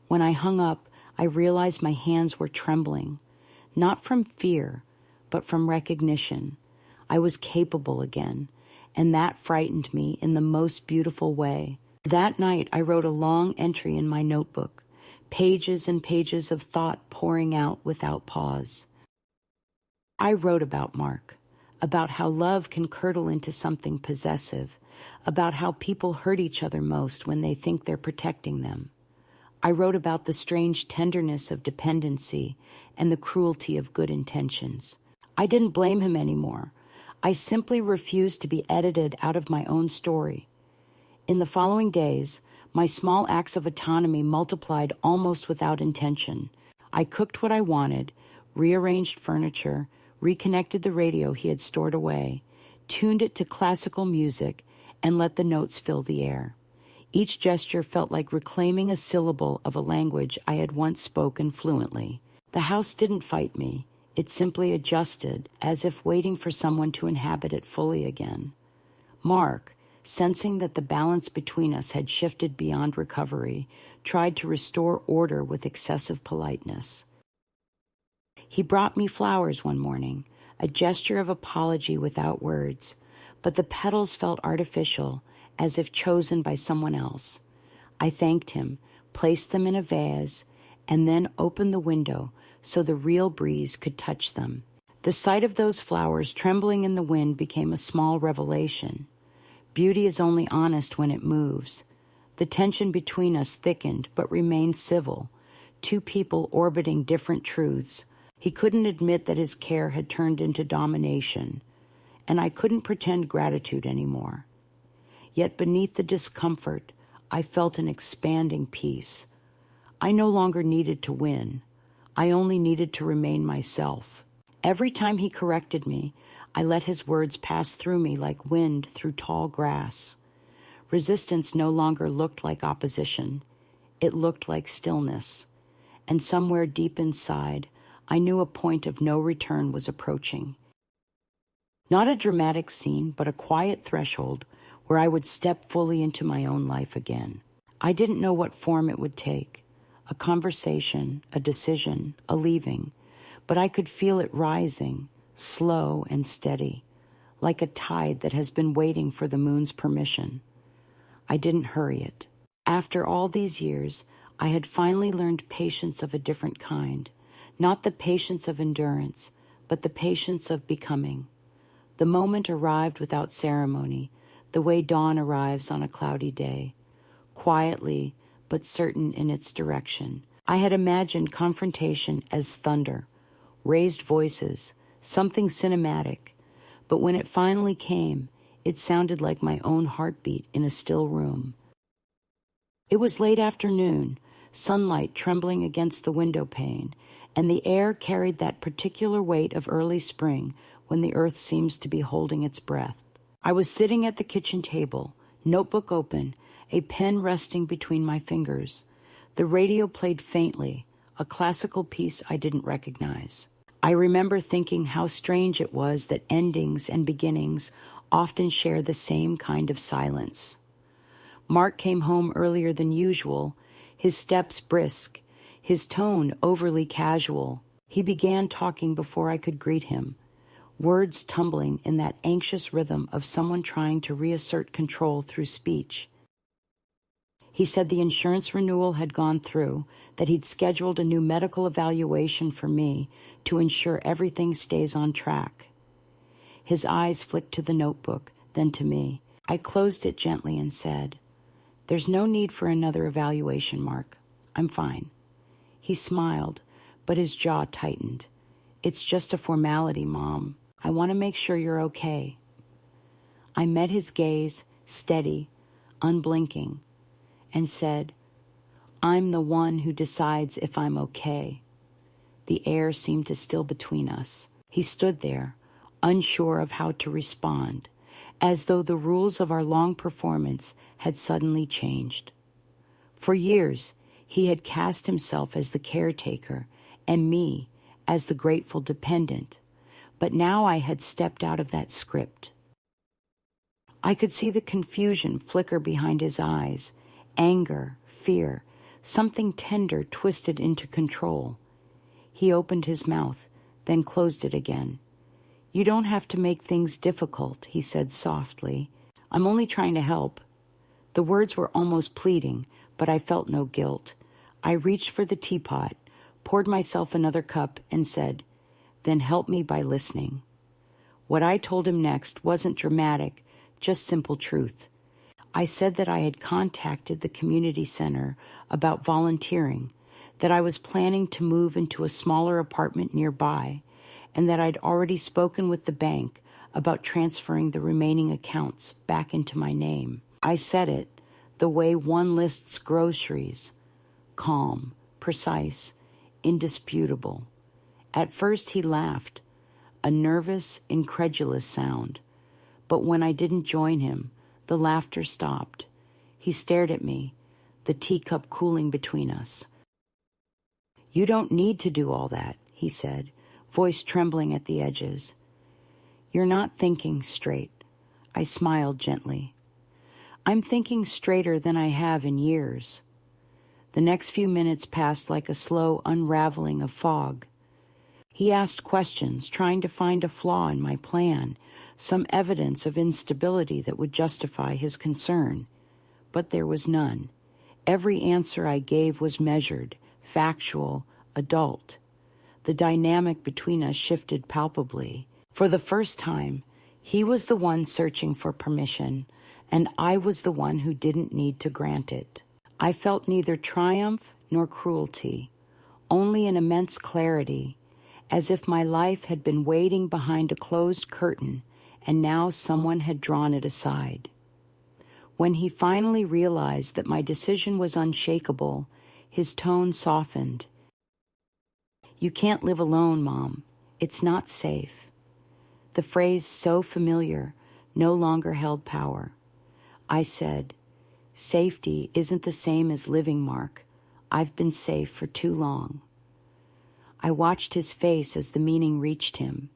When I hung up, I realized my hands were trembling, not from fear, but from recognition. I was capable again, and that frightened me in the most beautiful way. That night, I wrote a long entry in my notebook, pages and pages of thought pouring out without pause. I wrote about Mark, about how love can curdle into something possessive, about how people hurt each other most when they think they're protecting them. I wrote about the strange tenderness of dependency and the cruelty of good intentions. I didn't blame him anymore. I simply refused to be edited out of my own story. In the following days, my small acts of autonomy multiplied almost without intention. I cooked what I wanted, rearranged furniture, reconnected the radio he had stored away, tuned it to classical music, and let the notes fill the air. Each gesture felt like reclaiming a syllable of a language I had once spoken fluently. The house didn't fight me. It simply adjusted, as if waiting for someone to inhabit it fully again. Mark, sensing that the balance between us had shifted beyond recovery, tried to restore order with excessive politeness. He brought me flowers one morning, a gesture of apology without words, but the petals felt artificial, as if chosen by someone else. I thanked him, placed them in a vase, and then opened the window so the real breeze could touch them. The sight of those flowers trembling in the wind became a small revelation. Beauty is only honest when it moves. The tension between us thickened but remained civil, two people orbiting different truths. He couldn't admit that his care had turned into domination, and I couldn't pretend gratitude anymore. Yet beneath the discomfort, I felt an expanding peace. I no longer needed to win. I only needed to remain myself. Every time he corrected me, I let his words pass through me like wind through tall grass. Resistance no longer looked like opposition. It looked like stillness. And somewhere deep inside, I knew a point of no return was approaching. Not a dramatic scene, but a quiet threshold where I would step fully into my own life again. I didn't know what form it would take. A conversation, a decision, a leaving, but I could feel it rising, slow and steady, like a tide that has been waiting for the moon's permission. I didn't hurry it. After all these years, I had finally learned patience of a different kind, not the patience of endurance, but the patience of becoming. The moment arrived without ceremony, the way dawn arrives on a cloudy day, quietly but certain in its direction. I had imagined confrontation as thunder, raised voices, something cinematic, but when it finally came, it sounded like my own heartbeat in a still room. It was late afternoon, sunlight trembling against the window pane, and the air carried that particular weight of early spring when the earth seems to be holding its breath. I was sitting at the kitchen table, notebook open, a pen resting between my fingers. The radio played faintly, a classical piece I didn't recognize. I remember thinking how strange it was that endings and beginnings often share the same kind of silence. Mark came home earlier than usual, his steps brisk, his tone overly casual. He began talking before I could greet him, words tumbling in that anxious rhythm of someone trying to reassert control through speech. He said the insurance renewal had gone through, that he'd scheduled a new medical evaluation for me to ensure everything stays on track. His eyes flicked to the notebook, then to me. I closed it gently and said, "There's no need for another evaluation, Mark. I'm fine." He smiled, but his jaw tightened. "It's just a formality, Mom. I want to make sure you're okay." I met his gaze, steady, unblinking, and said, "I'm the one who decides if I'm okay." The air seemed to still between us. He stood there, unsure of how to respond, as though the rules of our long performance had suddenly changed. For years, he had cast himself as the caretaker and me as the grateful dependent, but now I had stepped out of that script. I could see the confusion flicker behind his eyes, anger, fear, something tender twisted into control. He opened his mouth, then closed it again. "You don't have to make things difficult," he said softly. "I'm only trying to help." The words were almost pleading, but I felt no guilt. I reached for the teapot, poured myself another cup, and said, "Then help me by listening." What I told him next wasn't dramatic, just simple truth. I said that I had contacted the community center about volunteering, that I was planning to move into a smaller apartment nearby, and that I'd already spoken with the bank about transferring the remaining accounts back into my name. I said it the way one lists groceries: calm, precise, indisputable. At first he laughed, a nervous, incredulous sound. But when I didn't join him, the laughter stopped. He stared at me, the teacup cooling between us. "You don't need to do all that," he said, voice trembling at the edges. "You're not thinking straight." I smiled gently. "I'm thinking straighter than I have in years." The next few minutes passed like a slow unraveling of fog. He asked questions, trying to find a flaw in my plan, some evidence of instability that would justify his concern. But there was none. Every answer I gave was measured, factual, adult. The dynamic between us shifted palpably. For the first time, he was the one searching for permission, and I was the one who didn't need to grant it. I felt neither triumph nor cruelty, only an immense clarity, as if my life had been waiting behind a closed curtain and now someone had drawn it aside. When he finally realized that my decision was unshakable, his tone softened. "You can't live alone, Mom. It's not safe." The phrase, so familiar, no longer held power. I said, "Safety isn't the same as living, Mark. I've been safe for too long." I watched his face as the meaning reached him.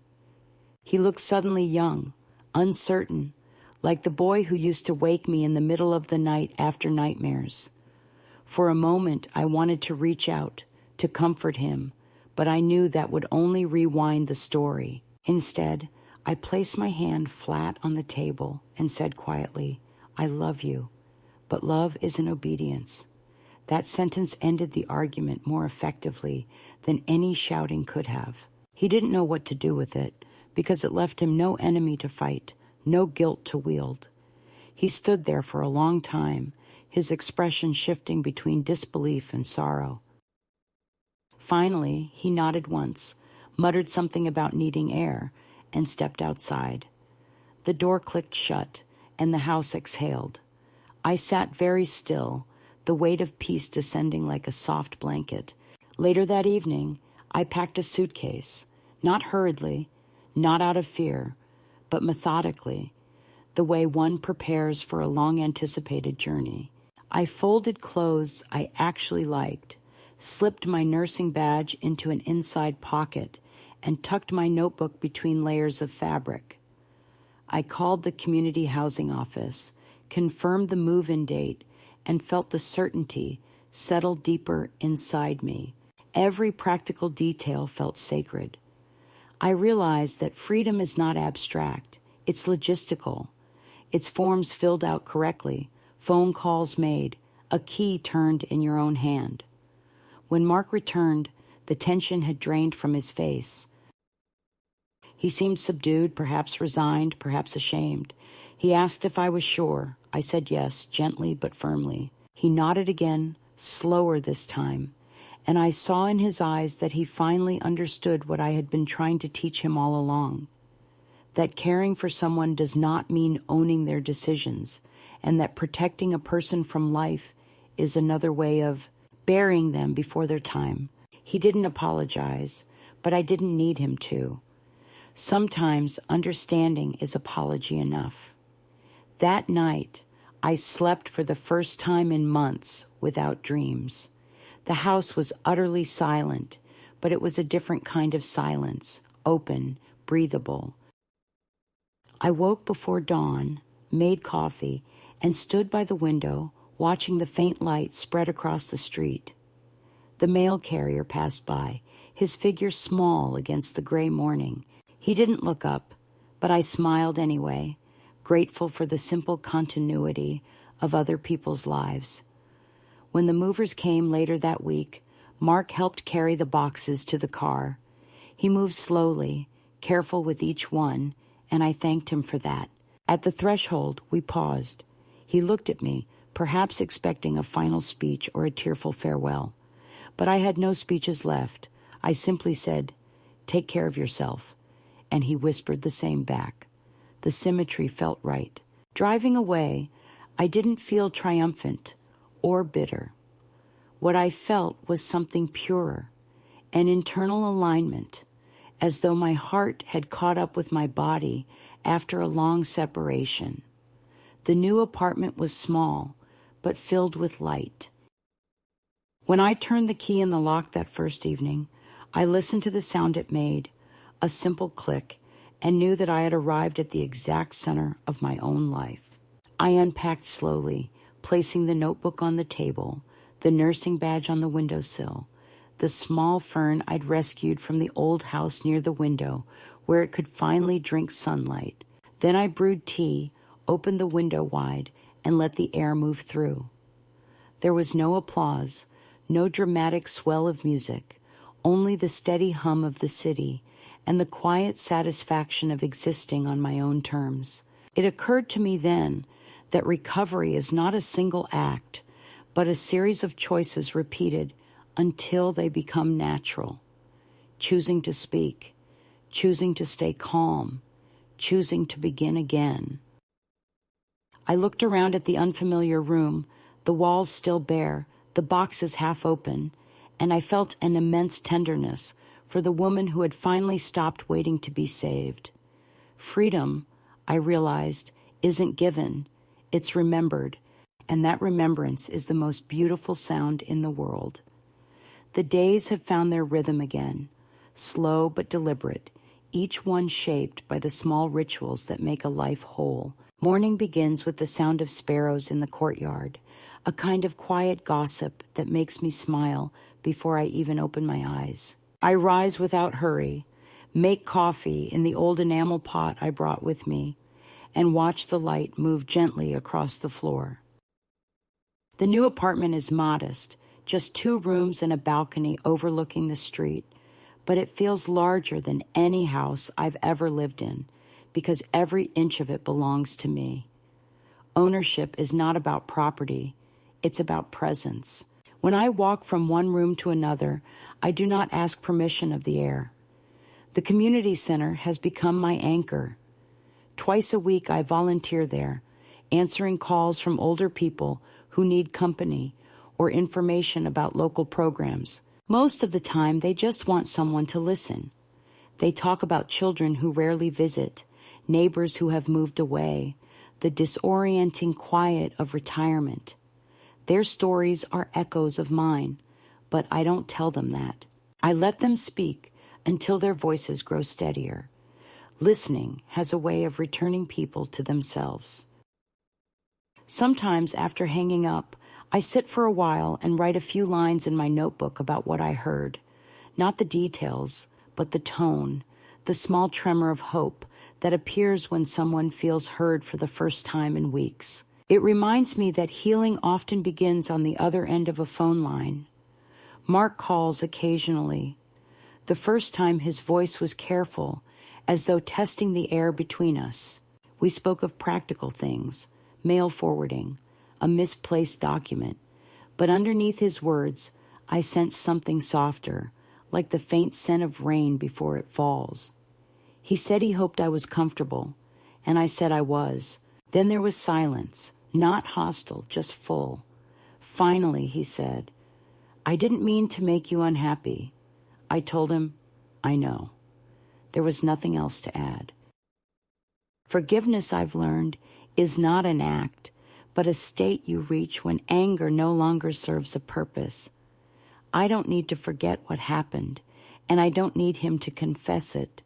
He looked suddenly young, uncertain, like the boy who used to wake me in the middle of the night after nightmares. For a moment, I wanted to reach out, to comfort him, but I knew that would only rewind the story. Instead, I placed my hand flat on the table and said quietly, "I love you, but love isn't obedience." That sentence ended the argument more effectively than any shouting could have. He didn't know what to do with it, because it left him no enemy to fight, no guilt to wield. He stood there for a long time, his expression shifting between disbelief and sorrow. Finally, he nodded once, muttered something about needing air, and stepped outside. The door clicked shut, and the house exhaled. I sat very still, the weight of peace descending like a soft blanket. Later that evening, I packed a suitcase, not hurriedly, not out of fear, but methodically, the way one prepares for a long-anticipated journey. I folded clothes I actually liked, slipped my nursing badge into an inside pocket, and tucked my notebook between layers of fabric. I called the community housing office, confirmed the move-in date, and felt the certainty settle deeper inside me. Every practical detail felt sacred. I realized that freedom is not abstract, it's logistical. Its forms filled out correctly, phone calls made, a key turned in your own hand. When Mark returned, the tension had drained from his face. He seemed subdued, perhaps resigned, perhaps ashamed. He asked if I was sure. I said yes, gently but firmly. He nodded again, slower this time, and I saw in his eyes that he finally understood what I had been trying to teach him all along. That caring for someone does not mean owning their decisions, and that protecting a person from life is another way of burying them before their time. He didn't apologize, but I didn't need him to. Sometimes understanding is apology enough. That night, I slept for the first time in months without dreams. The house was utterly silent, but it was a different kind of silence, open, breathable. I woke before dawn, made coffee, and stood by the window, watching the faint light spread across the street. The mail carrier passed by, his figure small against the gray morning. He didn't look up, but I smiled anyway, grateful for the simple continuity of other people's lives. When the movers came later that week, Mark helped carry the boxes to the car. He moved slowly, careful with each one, and I thanked him for that. At the threshold, we paused. He looked at me, perhaps expecting a final speech or a tearful farewell. But I had no speeches left. I simply said, "Take care of yourself," and he whispered the same back. The symmetry felt right. Driving away, I didn't feel triumphant or bitter. What I felt was something purer, an internal alignment, as though my heart had caught up with my body after a long separation. The new apartment was small, but filled with light. When I turned the key in the lock that first evening, I listened to the sound it made, a simple click, and knew that I had arrived at the exact center of my own life. I unpacked slowly, placing the notebook on the table, the nursing badge on the windowsill, the small fern I'd rescued from the old house near the window where it could finally drink sunlight. Then I brewed tea, opened the window wide, and let the air move through. There was no applause, no dramatic swell of music, only the steady hum of the city and the quiet satisfaction of existing on my own terms. It occurred to me then that recovery is not a single act, but a series of choices repeated until they become natural. Choosing to speak, choosing to stay calm, choosing to begin again. I looked around at the unfamiliar room, the walls still bare, the boxes half open, and I felt an immense tenderness for the woman who had finally stopped waiting to be saved. Freedom, I realized, isn't given, it's remembered, and that remembrance is the most beautiful sound in the world. The days have found their rhythm again, slow but deliberate, each one shaped by the small rituals that make a life whole. Morning begins with the sound of sparrows in the courtyard, a kind of quiet gossip that makes me smile before I even open my eyes. I rise without hurry, make coffee in the old enamel pot I brought with me, and watch the light move gently across the floor. The new apartment is modest, just 2 rooms and a balcony overlooking the street, but it feels larger than any house I've ever lived in because every inch of it belongs to me. Ownership is not about property, it's about presence. When I walk from one room to another, I do not ask permission of the air. The community center has become my anchor. Twice a week I volunteer there, answering calls from older people who need company or information about local programs. Most of the time, they just want someone to listen. They talk about children who rarely visit, neighbors who have moved away, the disorienting quiet of retirement. Their stories are echoes of mine, but I don't tell them that. I let them speak until their voices grow steadier. Listening has a way of returning people to themselves. Sometimes after hanging up, I sit for a while and write a few lines in my notebook about what I heard. Not the details, but the tone, the small tremor of hope that appears when someone feels heard for the first time in weeks. It reminds me that healing often begins on the other end of a phone line. Mark calls occasionally. The first time his voice was careful, as though testing the air between us. We spoke of practical things, mail forwarding, a misplaced document, but underneath his words, I sensed something softer, like the faint scent of rain before it falls. He said he hoped I was comfortable, and I said I was. Then there was silence, not hostile, just full. Finally, he said, I didn't mean to make you unhappy. I told him, I know. There was nothing else to add. Forgiveness, I've learned, is not an act, but a state you reach when anger no longer serves a purpose. I don't need to forget what happened, and I don't need him to confess it.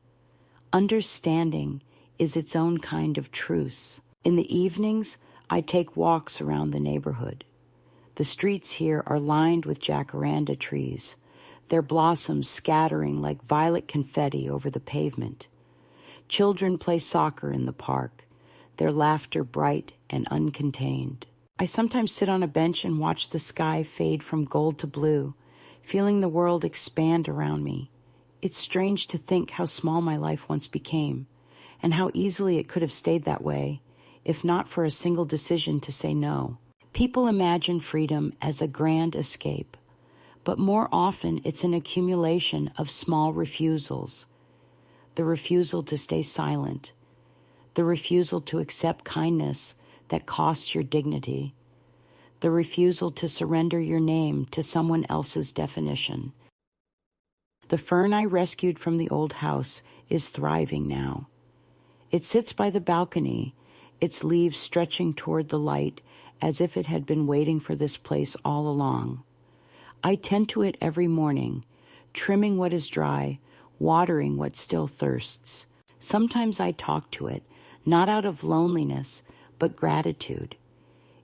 Understanding is its own kind of truce. In the evenings, I take walks around the neighborhood. The streets here are lined with jacaranda trees, their blossoms scattering like violet confetti over the pavement. Children play soccer in the park, their laughter bright and uncontained. I sometimes sit on a bench and watch the sky fade from gold to blue, feeling the world expand around me. It's strange to think how small my life once became, and how easily it could have stayed that way, if not for a single decision to say no. People imagine freedom as a grand escape, but more often it's an accumulation of small refusals. The refusal to stay silent, the refusal to accept kindness that costs your dignity, the refusal to surrender your name to someone else's definition. The fern I rescued from the old house is thriving now. It sits by the balcony, its leaves stretching toward the light as if it had been waiting for this place all along. I tend to it every morning, trimming what is dry, watering what still thirsts. Sometimes I talk to it, not out of loneliness, but gratitude.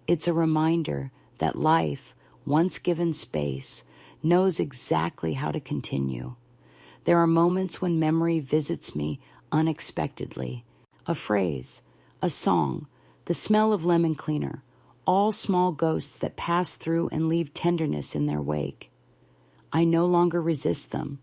It's a reminder that life, once given space, knows exactly how to continue. There are moments when memory visits me unexpectedly. A phrase, a song, the smell of lemon cleaner, all small ghosts that pass through and leave tenderness in their wake. I no longer resist them.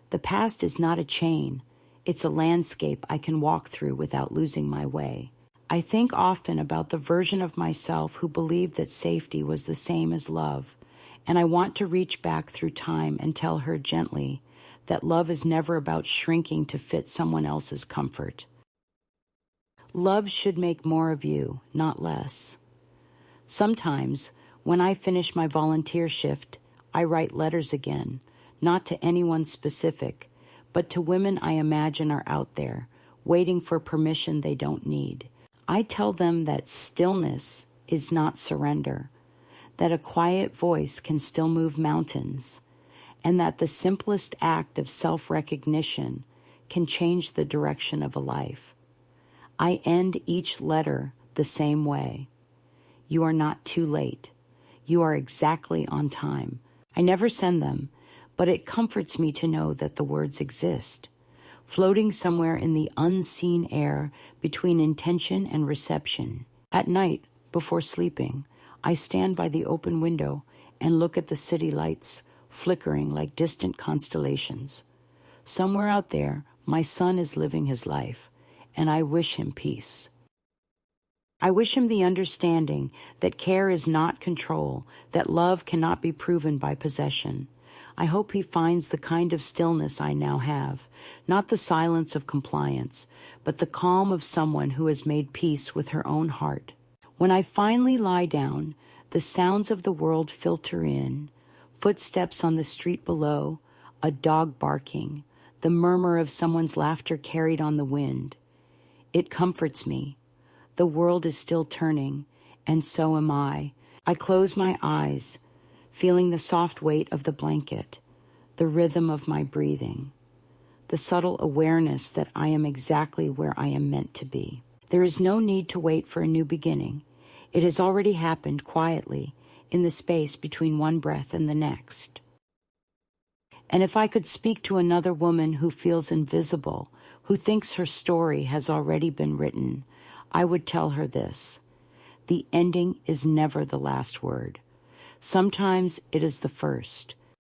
The past is not a chain. It's a landscape I can walk through without losing my way. I think often about the version of myself who believed that safety was the same as love, and I want to reach back through time and tell her gently that love is never about shrinking to fit someone else's comfort. Love should make more of you, not less. Sometimes, when I finish my volunteer shift, I write letters again, not to anyone specific, but to women I imagine are out there, waiting for permission they don't need. I tell them that stillness is not surrender, that a quiet voice can still move mountains, and that the simplest act of self-recognition can change the direction of a life. I end each letter the same way. You are not too late. You are exactly on time. I never send them, but it comforts me to know that the words exist, floating somewhere in the unseen air between intention and reception. At night, before sleeping, I stand by the open window and look at the city lights flickering like distant constellations. Somewhere out there, my son is living his life, and I wish him peace. I wish him the understanding that care is not control, that love cannot be proven by possession. I hope he finds the kind of stillness I now have, not the silence of compliance, but the calm of someone who has made peace with her own heart. When I finally lie down, the sounds of the world filter in, footsteps on the street below, a dog barking, the murmur of someone's laughter carried on the wind. It comforts me. The world is still turning, and so am I. I close my eyes, feeling the soft weight of the blanket, the rhythm of my breathing, the subtle awareness that I am exactly where I am meant to be. There is no need to wait for a new beginning. It has already happened quietly in the space between one breath and the next. And if I could speak to another woman who feels invisible, who thinks her story has already been written, I would tell her this: the ending is never the last word. Sometimes it is the first.